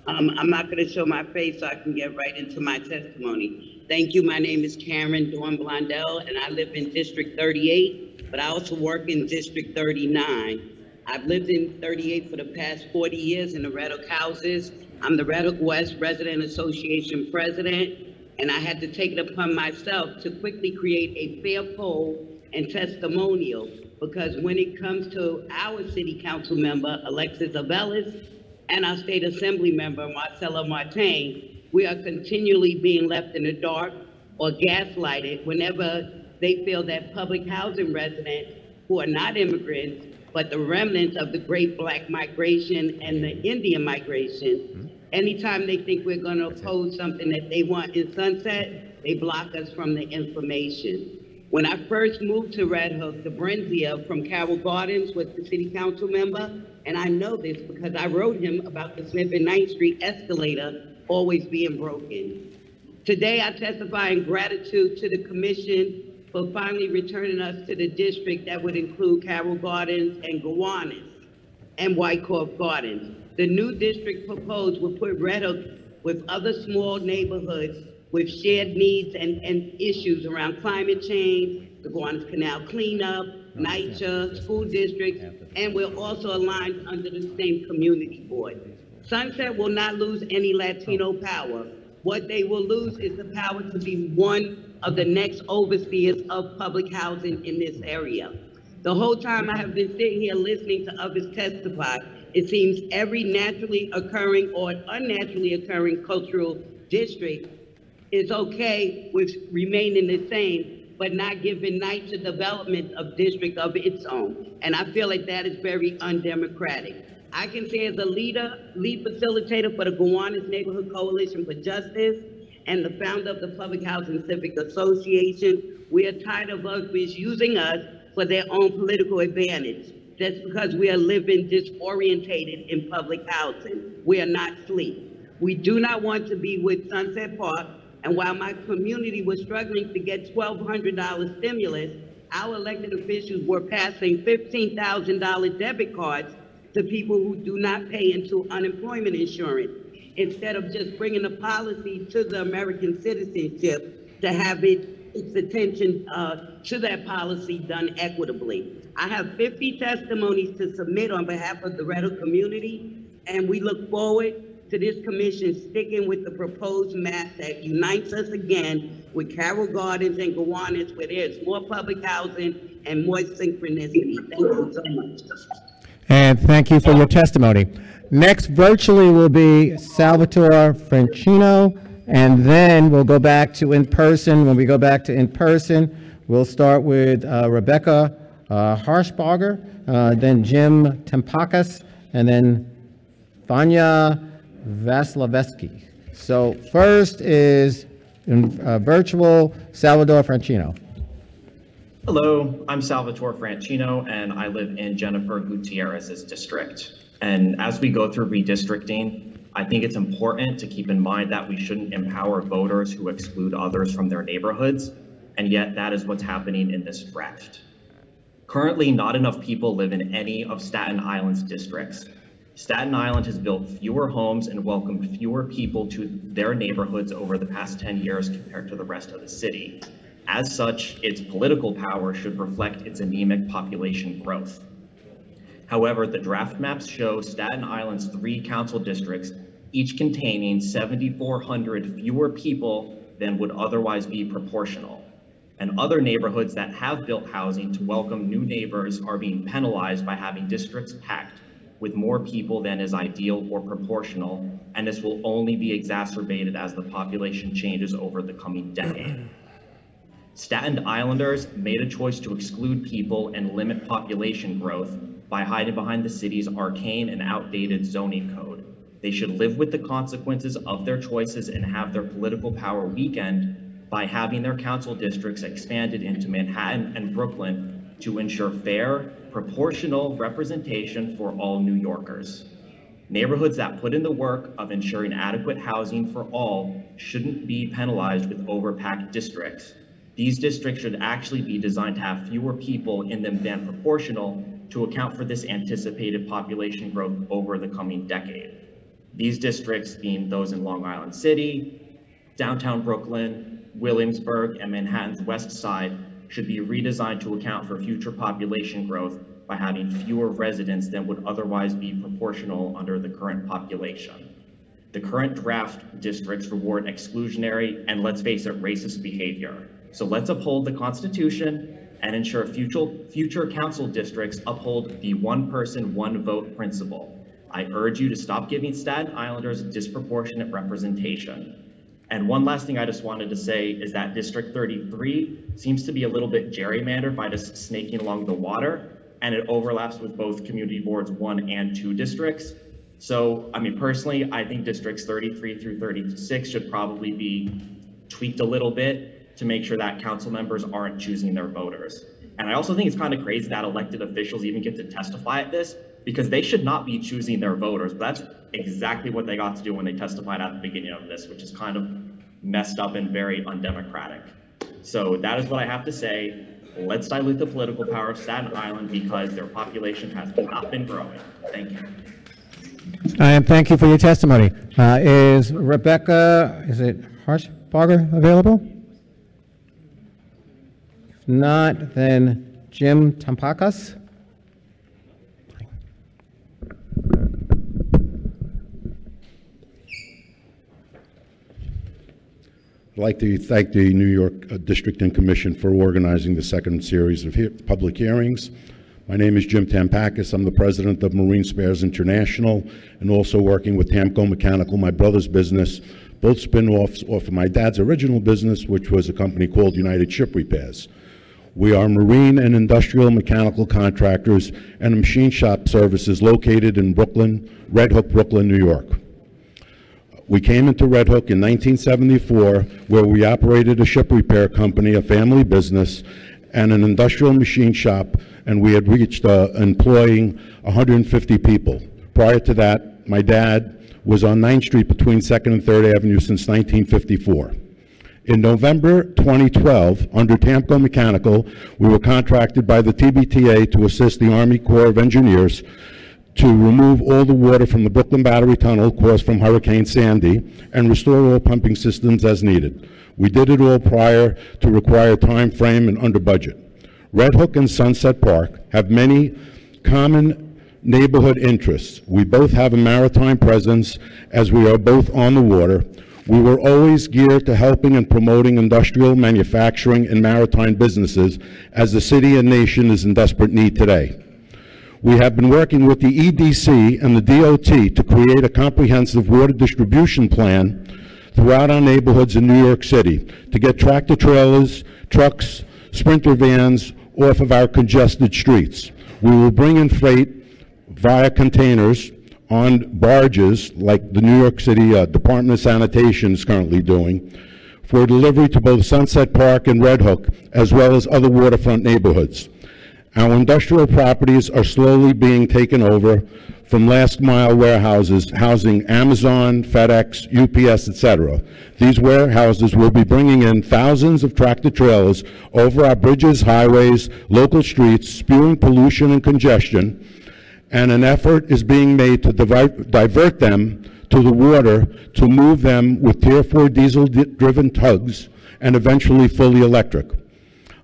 I'm not going to show my face so I can get right into my testimony. Thank you. My name is Karen Dawn Blondell, and I live in District 38, but I also work in District 39. I've lived in 38 for the past 40 years in the Red Hook houses. I'm the Red Hook West Resident Association president, and I had to take it upon myself to quickly create a fair poll and testimonial, because when it comes to our city council member, Alexis Abeles, and our state assembly member, Marcella Martin, we are continually being left in the dark or gaslighted whenever they feel that public housing residents who are not immigrants, but the remnants of the great Black migration and the Indian migration, anytime they think we're going to oppose something that they want in Sunset, they block us from the information. When I first moved to Red Hook, the Brenzia from Carroll Gardens was the city council member, and I know this because I wrote him about the Smith and 9th Street escalator always being broken. Today, I testify in gratitude to the commission for finally returning us to the district that would include Carroll Gardens and Gowanus and Wyckoff Gardens. The new district proposed will put Red Hook with other small neighborhoods with shared needs and issues around climate change, the Gowanus Canal cleanup, NYCHA, school districts, and we're also aligned under the same community board. Sunset will not lose any Latino power. What they will lose is the power to be one of the next overseers of public housing in this area. The whole time I have been sitting here listening to others testify, it seems every naturally occurring or unnaturally occurring cultural district is okay with remaining the same, but not giving NYCHA development of district of its own. And I feel like that is very undemocratic. I can say as a lead facilitator for the Gowanus Neighborhood Coalition for Justice and the founder of the Public Housing Civic Association, we are tired of others using us for their own political advantage. Just because we are living disorientated in public housing, we are not asleep. We do not want to be with Sunset Park, and while my community was struggling to get $1,200 stimulus, our elected officials were passing $15,000 debit cards to people who do not pay into unemployment insurance, instead of just bringing a policy to the American citizenship to have its attention to that policy done equitably. I have 50 testimonies to submit on behalf of the Red Hook community, and we look forward to this commission sticking with the proposed map that unites us again with Carroll Gardens and Gowanus, where there's more public housing and more synchronicity. Thank you so much. And thank you for your testimony. Next, virtually, will be Salvatore Francino, and then we'll go back to in-person. When we go back to in-person, we'll start with Rebecca Harshbarger, then Jim Tempakas, and then Vanya Vasilevsky. So first is virtual Salvatore Francino. Hello, I'm Salvatore Francino, and I live in Jennifer Gutierrez's district. And as we go through redistricting, I think it's important to keep in mind that we shouldn't empower voters who exclude others from their neighborhoods, and yet that is what's happening in this draft. Currently, not enough people live in any of Staten Island's districts. Staten Island has built fewer homes and welcomed fewer people to their neighborhoods over the past 10 years compared to the rest of the city. As such, its political power should reflect its anemic population growth. However, the draft maps show Staten Island's 3 council districts, each containing 7,400 fewer people than would otherwise be proportional. And other neighborhoods that have built housing to welcome new neighbors are being penalized by having districts packed with more people than is ideal or proportional, and this will only be exacerbated as the population changes over the coming decade. Staten Islanders made a choice to exclude people and limit population growth by hiding behind the city's arcane and outdated zoning code. They should live with the consequences of their choices and have their political power weakened by having their council districts expanded into Manhattan and Brooklyn to ensure fair, proportional representation for all New Yorkers. Neighborhoods that put in the work of ensuring adequate housing for all shouldn't be penalized with overpacked districts. These districts should actually be designed to have fewer people in them than proportional to account for this anticipated population growth over the coming decade. These districts, being those in Long Island City, downtown Brooklyn, Williamsburg, and Manhattan's West Side, should be redesigned to account for future population growth by having fewer residents than would otherwise be proportional under the current population. The current draft districts reward exclusionary and, let's face it, racist behavior. So let's uphold the Constitution and ensure future council districts uphold the one person, one vote principle. I urge you to stop giving Staten Islanders disproportionate representation. And one last thing I just wanted to say is that District 33 seems to be a little bit gerrymandered by just snaking along the water, and it overlaps with both Community Boards 1 and 2 districts. So, I mean, personally, I think Districts 33 through 36 should probably be tweaked a little bit to make sure that council members aren't choosing their voters. And I also think it's kind of crazy that elected officials even get to testify at this, because they should not be choosing their voters, but that's exactly what they got to do when they testified at the beginning of this, which is kind of messed up and very undemocratic. So that is what I have to say. Let's dilute the political power of Staten Island because their population has not been growing. Thank you. And thank you for your testimony. Is Rebecca, is it Harshbarger available? If not, then Jim Tampakas. I'd like to thank the New York District and Commission for organizing the second series of public hearings. My name is Jim Tampakis. I'm the president of Marine Spares International and also working with Tamco Mechanical, my brother's business, both spin-offs off of my dad's original business, which was a company called United Ship Repairs. We are marine and industrial mechanical contractors and machine shop services located in Brooklyn, Red Hook, Brooklyn, New York. We came into Red Hook in 1974, where we operated a ship repair company, a family business, and an industrial machine shop, and we had reached employing 150 people. Prior to that, my dad was on 9th Street between 2nd and 3rd Avenue since 1954. In November 2012, under Tamco Mechanical, we were contracted by the TBTA to assist the Army Corps of Engineers to remove all the water from the Brooklyn Battery Tunnel caused from Hurricane Sandy and restore all pumping systems as needed. We did it all prior to required time frame and under budget. Red Hook and Sunset Park have many common neighborhood interests. We both have a maritime presence as we are both on the water. We were always geared to helping and promoting industrial, manufacturing, and maritime businesses as the city and nation is in desperate need today. We have been working with the EDC and the DOT to create a comprehensive water distribution plan throughout our neighborhoods in New York City to get tractor trailers, trucks, Sprinter vans off of our congested streets. We will bring in freight via containers on barges like the New York City Department of Sanitation is currently doing for delivery to both Sunset Park and Red Hook, as well as other waterfront neighborhoods. Our industrial properties are slowly being taken over from last mile warehouses housing Amazon, FedEx, UPS, etc. These warehouses will be bringing in thousands of tractor trailers over our bridges, highways, local streets, spewing pollution and congestion, and an effort is being made to divert them to the water to move them with Tier 4 diesel-driven tugs and eventually fully electric.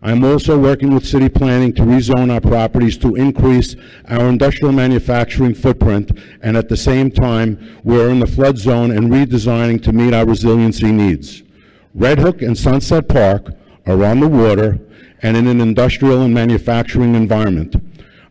I'm also working with city planning to rezone our properties to increase our industrial manufacturing footprint, and at the same time, we're in the flood zone and redesigning to meet our resiliency needs. Red Hook and Sunset Park are on the water and in an industrial and manufacturing environment.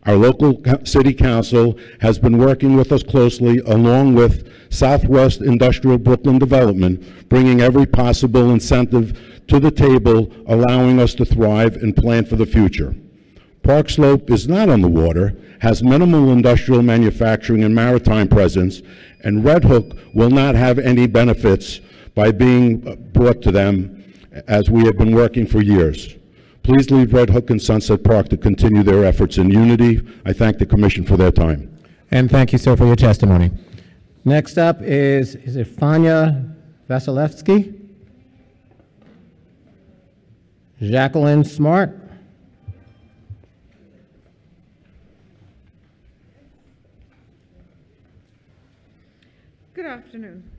Our local city council has been working with us closely along with Southwest Industrial Brooklyn Development, bringing every possible incentive to the table, allowing us to thrive and plan for the future. Park Slope is not on the water, has minimal industrial manufacturing and maritime presence, and Red Hook will not have any benefits by being brought to them as we have been working for years. Please leave Red Hook and Sunset Park to continue their efforts in unity. I thank the Commission for their time. And thank you, sir, for your testimony. Next up is it Fania Vasilevsky? Jacqueline Smart? afternoon.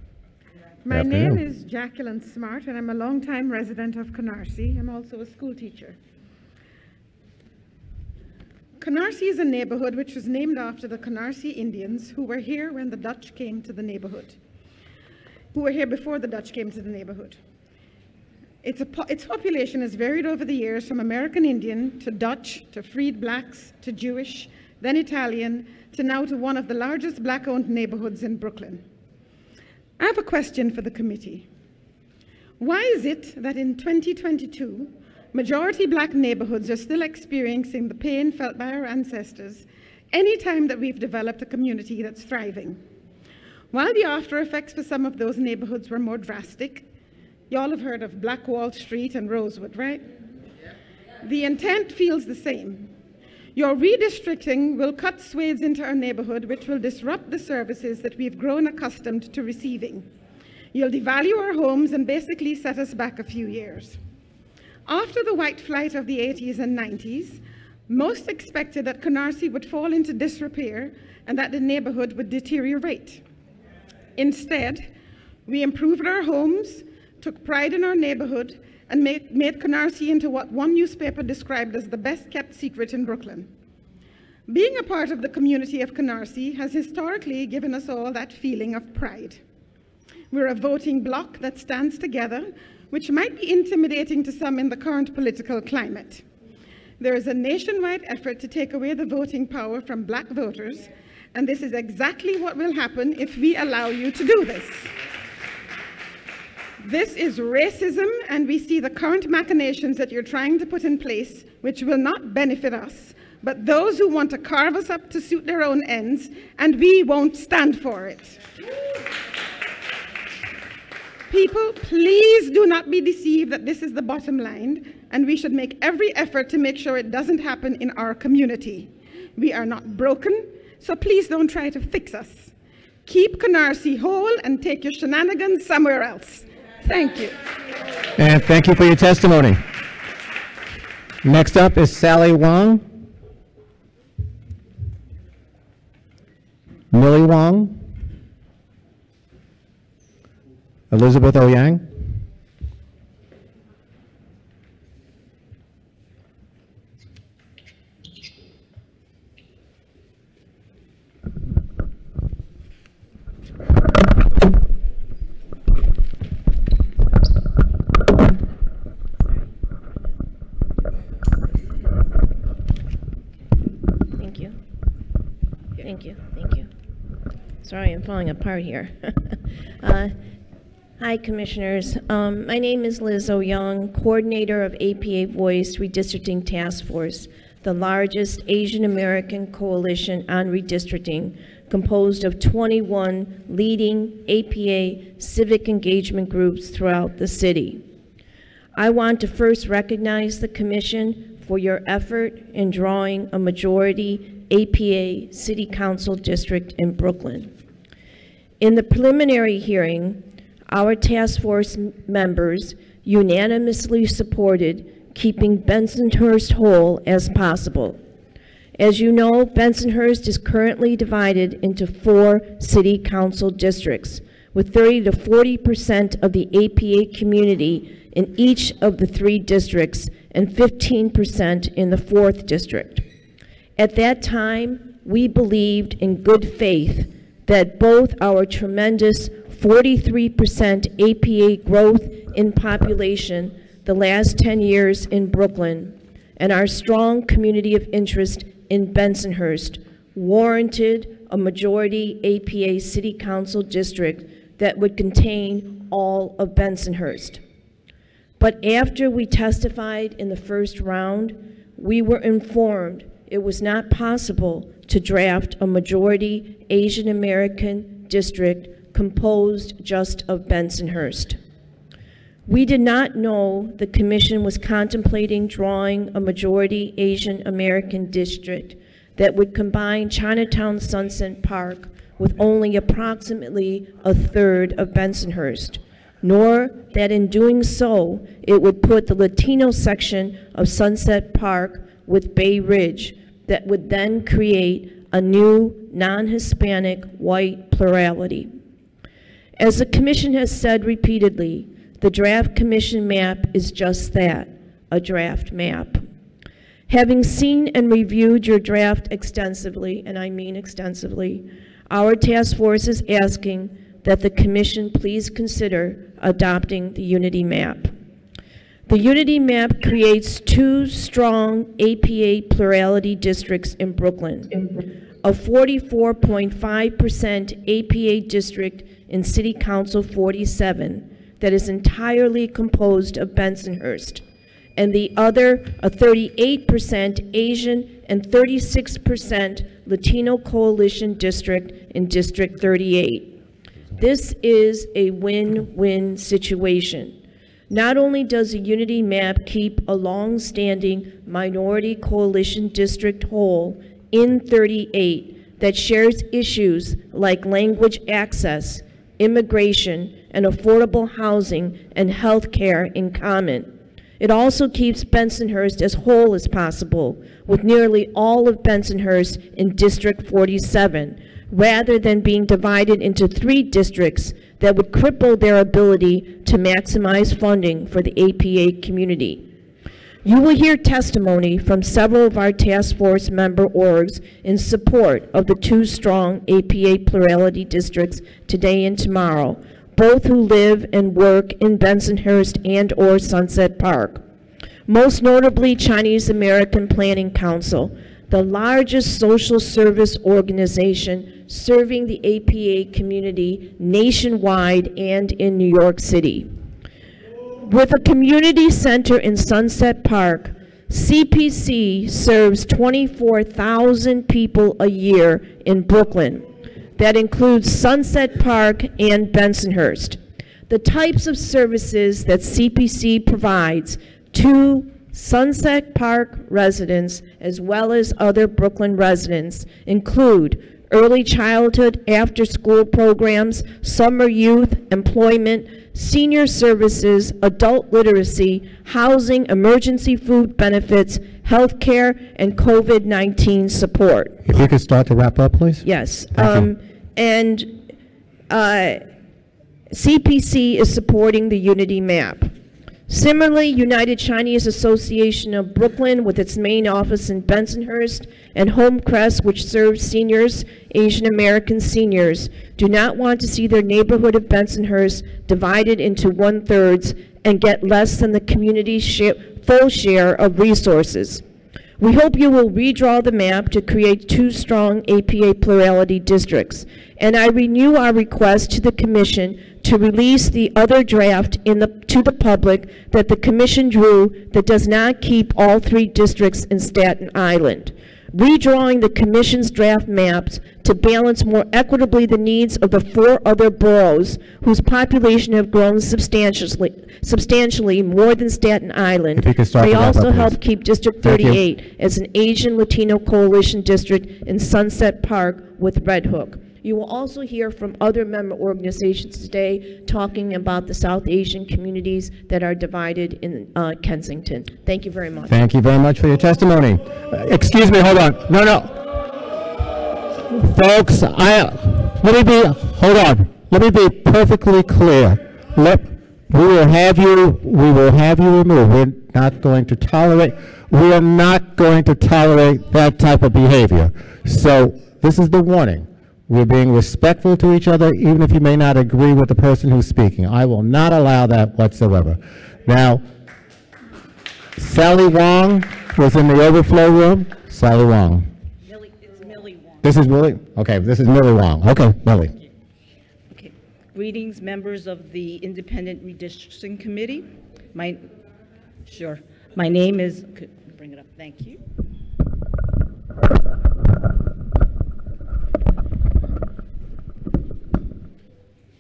My name is Jacqueline Smart, and I'm a longtime resident of Canarsie. I'm also a school teacher. Canarsie is a neighborhood which was named after the Canarsie Indians who were here when the Dutch came to the neighborhood, who were here before the Dutch came to the neighborhood. Its population has varied over the years from American Indian to Dutch to freed blacks to Jewish, then Italian, to now to one of the largest black-owned neighborhoods in Brooklyn. I have a question for the committee. Why is it that in 2022, majority black neighborhoods are still experiencing the pain felt by our ancestors any time that we've developed a community that's thriving? While the after effects for some of those neighborhoods were more drastic, y'all have heard of Black Wall Street and Rosewood, right? The intent feels the same. Your redistricting will cut swathes into our neighborhood, which will disrupt the services that we've grown accustomed to receiving. You'll devalue our homes and basically set us back a few years. After the white flight of the 80s and 90s, most expected that Canarsie would fall into disrepair and that the neighborhood would deteriorate. Instead, we improved our homes, took pride in our neighborhood, and made Canarsie into what one newspaper described as the best kept secret in Brooklyn. Being a part of the community of Canarsie has historically given us all that feeling of pride. We're a voting bloc that stands together, which might be intimidating to some in the current political climate. There is a nationwide effort to take away the voting power from black voters, and this is exactly what will happen if we allow you to do this. This is racism, and we see the current machinations that you're trying to put in place, which will not benefit us, but those who want to carve us up to suit their own ends, and we won't stand for it. People, please do not be deceived that this is the bottom line, and we should make every effort to make sure it doesn't happen in our community. We are not broken, so please don't try to fix us. Keep Canarsie whole and take your shenanigans somewhere else. Thank you. And thank you for your testimony. Next up is Sally Wong. Millie Wong. Elizabeth Oyang. Thank you. Sorry, I'm falling apart here. Hi, Commissioners. My name is Liz O'Young, coordinator of APA Voice Redistricting Task Force, the largest Asian American coalition on redistricting, composed of 21 leading APA civic engagement groups throughout the city. I want to first recognize the Commission for your effort in drawing a majority APA City Council district in Brooklyn. In the preliminary hearing, our task force members unanimously supported keeping Bensonhurst whole as possible. As you know, Bensonhurst is currently divided into 4 city council districts, with 30 to 40% of the APA community in each of the 3 districts and 15% in the 4th district. At that time, we believed in good faith that both our tremendous 43% APA growth in population the last 10 years in Brooklyn and our strong community of interest in Bensonhurst warranted a majority APA City Council district that would contain all of Bensonhurst. But after we testified in the first round, we were informed it was not possible to draft a majority Asian American district composed just of Bensonhurst. We did not know the Commission was contemplating drawing a majority Asian American district that would combine Chinatown Sunset Park with only approximately a third of Bensonhurst, nor that in doing so, it would put the Latino section of Sunset Park with Bay Ridge that would then create a new non-Hispanic white plurality. As the Commission has said repeatedly, the draft Commission map is just that, a draft map. Having seen and reviewed your draft extensively, and I mean extensively, our task force is asking that the Commission please consider adopting the Unity Map. The Unity Map creates 2 strong APA plurality districts in Brooklyn, a 44.5% APA district in City Council 47 that is entirely composed of Bensonhurst, and the other a 38% Asian and 36% Latino coalition district in District 38. This is a win-win situation. Not only does the Unity Map keep a long-standing minority coalition district whole in 38 that shares issues like language access, immigration, and affordable housing and health care in common. It also keeps Bensonhurst as whole as possible, with nearly all of Bensonhurst in District 47, rather than being divided into 3 districts that would cripple their ability to maximize funding for the APA community. You will hear testimony from several of our task force member orgs in support of the 2 strong APA plurality districts today and tomorrow, both who live and work in Bensonhurst and or Sunset Park. Most notably, Chinese American Planning Council, the largest social service organization serving the APA community nationwide and in New York City. With a community center in Sunset Park, CPC serves 24,000 people a year in Brooklyn. That includes Sunset Park and Bensonhurst. The types of services that CPC provides to Sunset Park residents, as well as other Brooklyn residents, include early childhood, after-school programs, summer youth, employment, senior services, adult literacy, housing, emergency food benefits, health care, and COVID-19 support. If you could start to wrap up, please. Yes. CPC is supporting the Unity Map. Similarly, United Chinese Association of Brooklyn, with its main office in Bensonhurst, and Homecrest, which serves seniors, Asian American seniors, do not want to see their neighborhood of Bensonhurst divided into 1/3 and get less than the community's full share of resources. We hope you will redraw the map to create 2 strong APA plurality districts, and I renew our request to the Commission to release the other draft to the public that the Commission drew that does not keep all 3 districts in Staten Island. Redrawing the Commission's draft maps to balance more equitably the needs of the 4 other boroughs whose population have grown substantially more than Staten Island. They also help keep District 38 as an Asian Latino coalition district in Sunset Park with Red Hook. You will also hear from other member organizations today talking about the South Asian communities that are divided in Kensington. Thank you very much. Thank you very much for your testimony. Excuse me, hold on. No. Folks, hold on. Let me be perfectly clear. We will have you removed. We're not going to tolerate that type of behavior. So this is the warning. We're being respectful to each other, even if you may not agree with the person who's speaking. I will not allow that whatsoever. Now, Sally Wong was in the overflow room. Sally Wong. It's Millie Wong. This is Millie? Okay, this is Millie Wong. Okay, Millie. Okay. Greetings, members of the Independent Redistricting Committee. My name is, bring it up, thank you.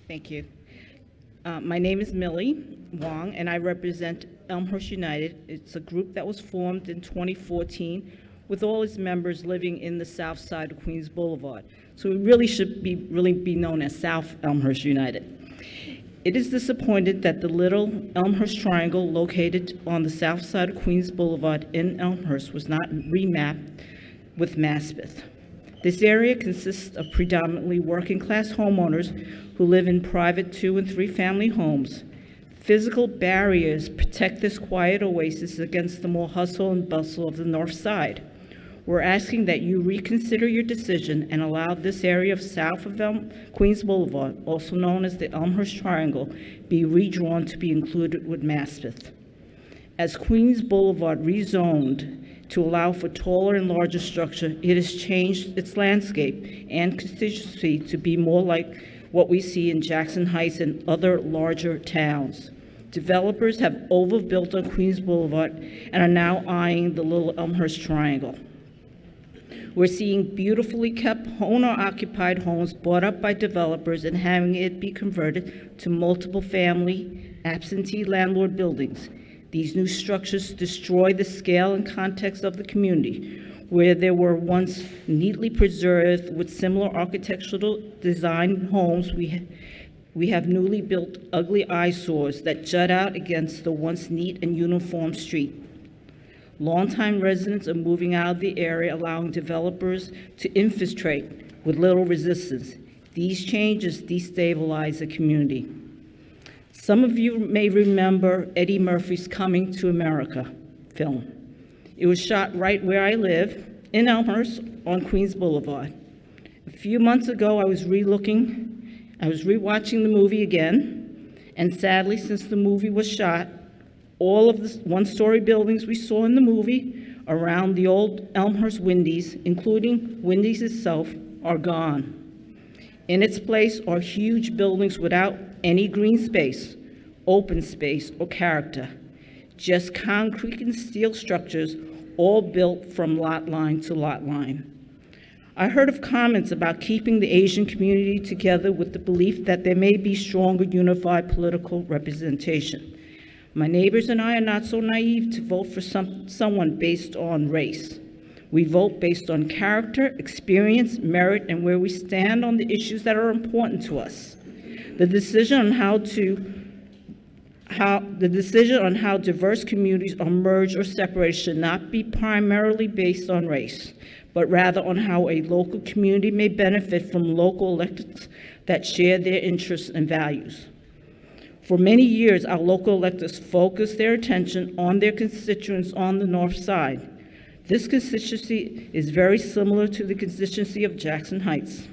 Thank you. My name is Millie Wong, and I represent Elmhurst United. It's a group that was formed in 2014 with all its members living in the south side of Queens Boulevard. So it really should be known as South Elmhurst United. It is disappointed that the Little Elmhurst Triangle located on the south side of Queens Boulevard in Elmhurst was not remapped with Maspeth. This area consists of predominantly working-class homeowners who live in private 2- and 3-family homes. Physical barriers protect this quiet oasis against the more hustle and bustle of the north side. We're asking that you reconsider your decision and allow this area of south of Queens Boulevard, also known as the Elmhurst Triangle, be redrawn to be included with Maspeth. As Queens Boulevard rezoned to allow for taller and larger structure, it has changed its landscape and constituency to be more like what we see in Jackson Heights and other larger towns. Developers have overbuilt on Queens Boulevard and are now eyeing the little Elmhurst Triangle. We're seeing beautifully kept owner-occupied homes bought up by developers and having it be converted to multiple family absentee landlord buildings. These new structures destroy the scale and context of the community, where there were once neatly preserved with similar architectural design homes. We have newly built ugly eyesores that jut out against the once neat and uniform street. Longtime residents are moving out of the area, allowing developers to infiltrate with little resistance. These changes destabilize the community. Some of you may remember Eddie Murphy's Coming to America film. It was shot right where I live, in Elmhurst on Queens Boulevard. A few months ago, I was rewatching the movie again, and sadly, since the movie was shot, all of the one-story buildings we saw in the movie around the old Elmhurst Wendy's, including Wendy's itself, are gone. In its place are huge buildings without any green space, open space, or character. Just concrete and steel structures, all built from lot line to lot line. I heard of comments about keeping the Asian community together with the belief that there may be stronger unified political representation. My neighbors and I are not so naive to vote for someone based on race. We vote based on character, experience, merit, and where we stand on the issues that are important to us. The decision on how diverse communities are merged or separated should not be primarily based on race, but rather on how a local community may benefit from local electeds that share their interests and values. For many years, our local electeds focused their attention on their constituents on the north side. This constituency is very similar to the constituency of Jackson Heights.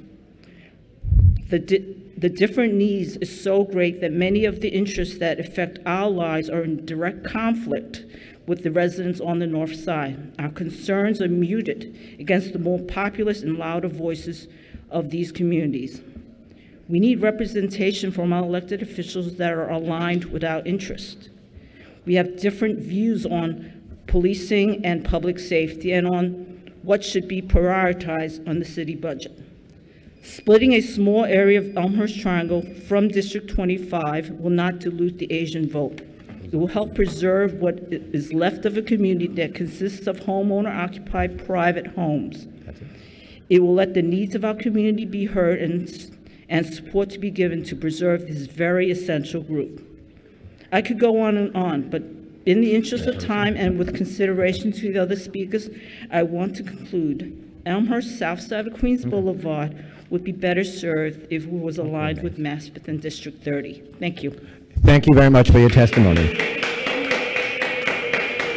The different needs is so great that many of the interests that affect our lives are in direct conflict with the residents on the north side. Our concerns are muted against the more populous and louder voices of these communities. We need representation from our elected officials that are aligned with our interest. We have different views on policing and public safety and on what should be prioritized on the city budget. Splitting a small area of Elmhurst Triangle from District 25 will not dilute the Asian vote. It will help preserve what is left of a community that consists of homeowner-occupied private homes. It will let the needs of our community be heard and support to be given to preserve this very essential group. I could go on and on, but in the interest of time and with consideration to the other speakers, I want to conclude. Elmhurst, south side of Queens Boulevard, would be better served if it was aligned with Maspeth and District 30. Thank you. Thank you very much for your testimony.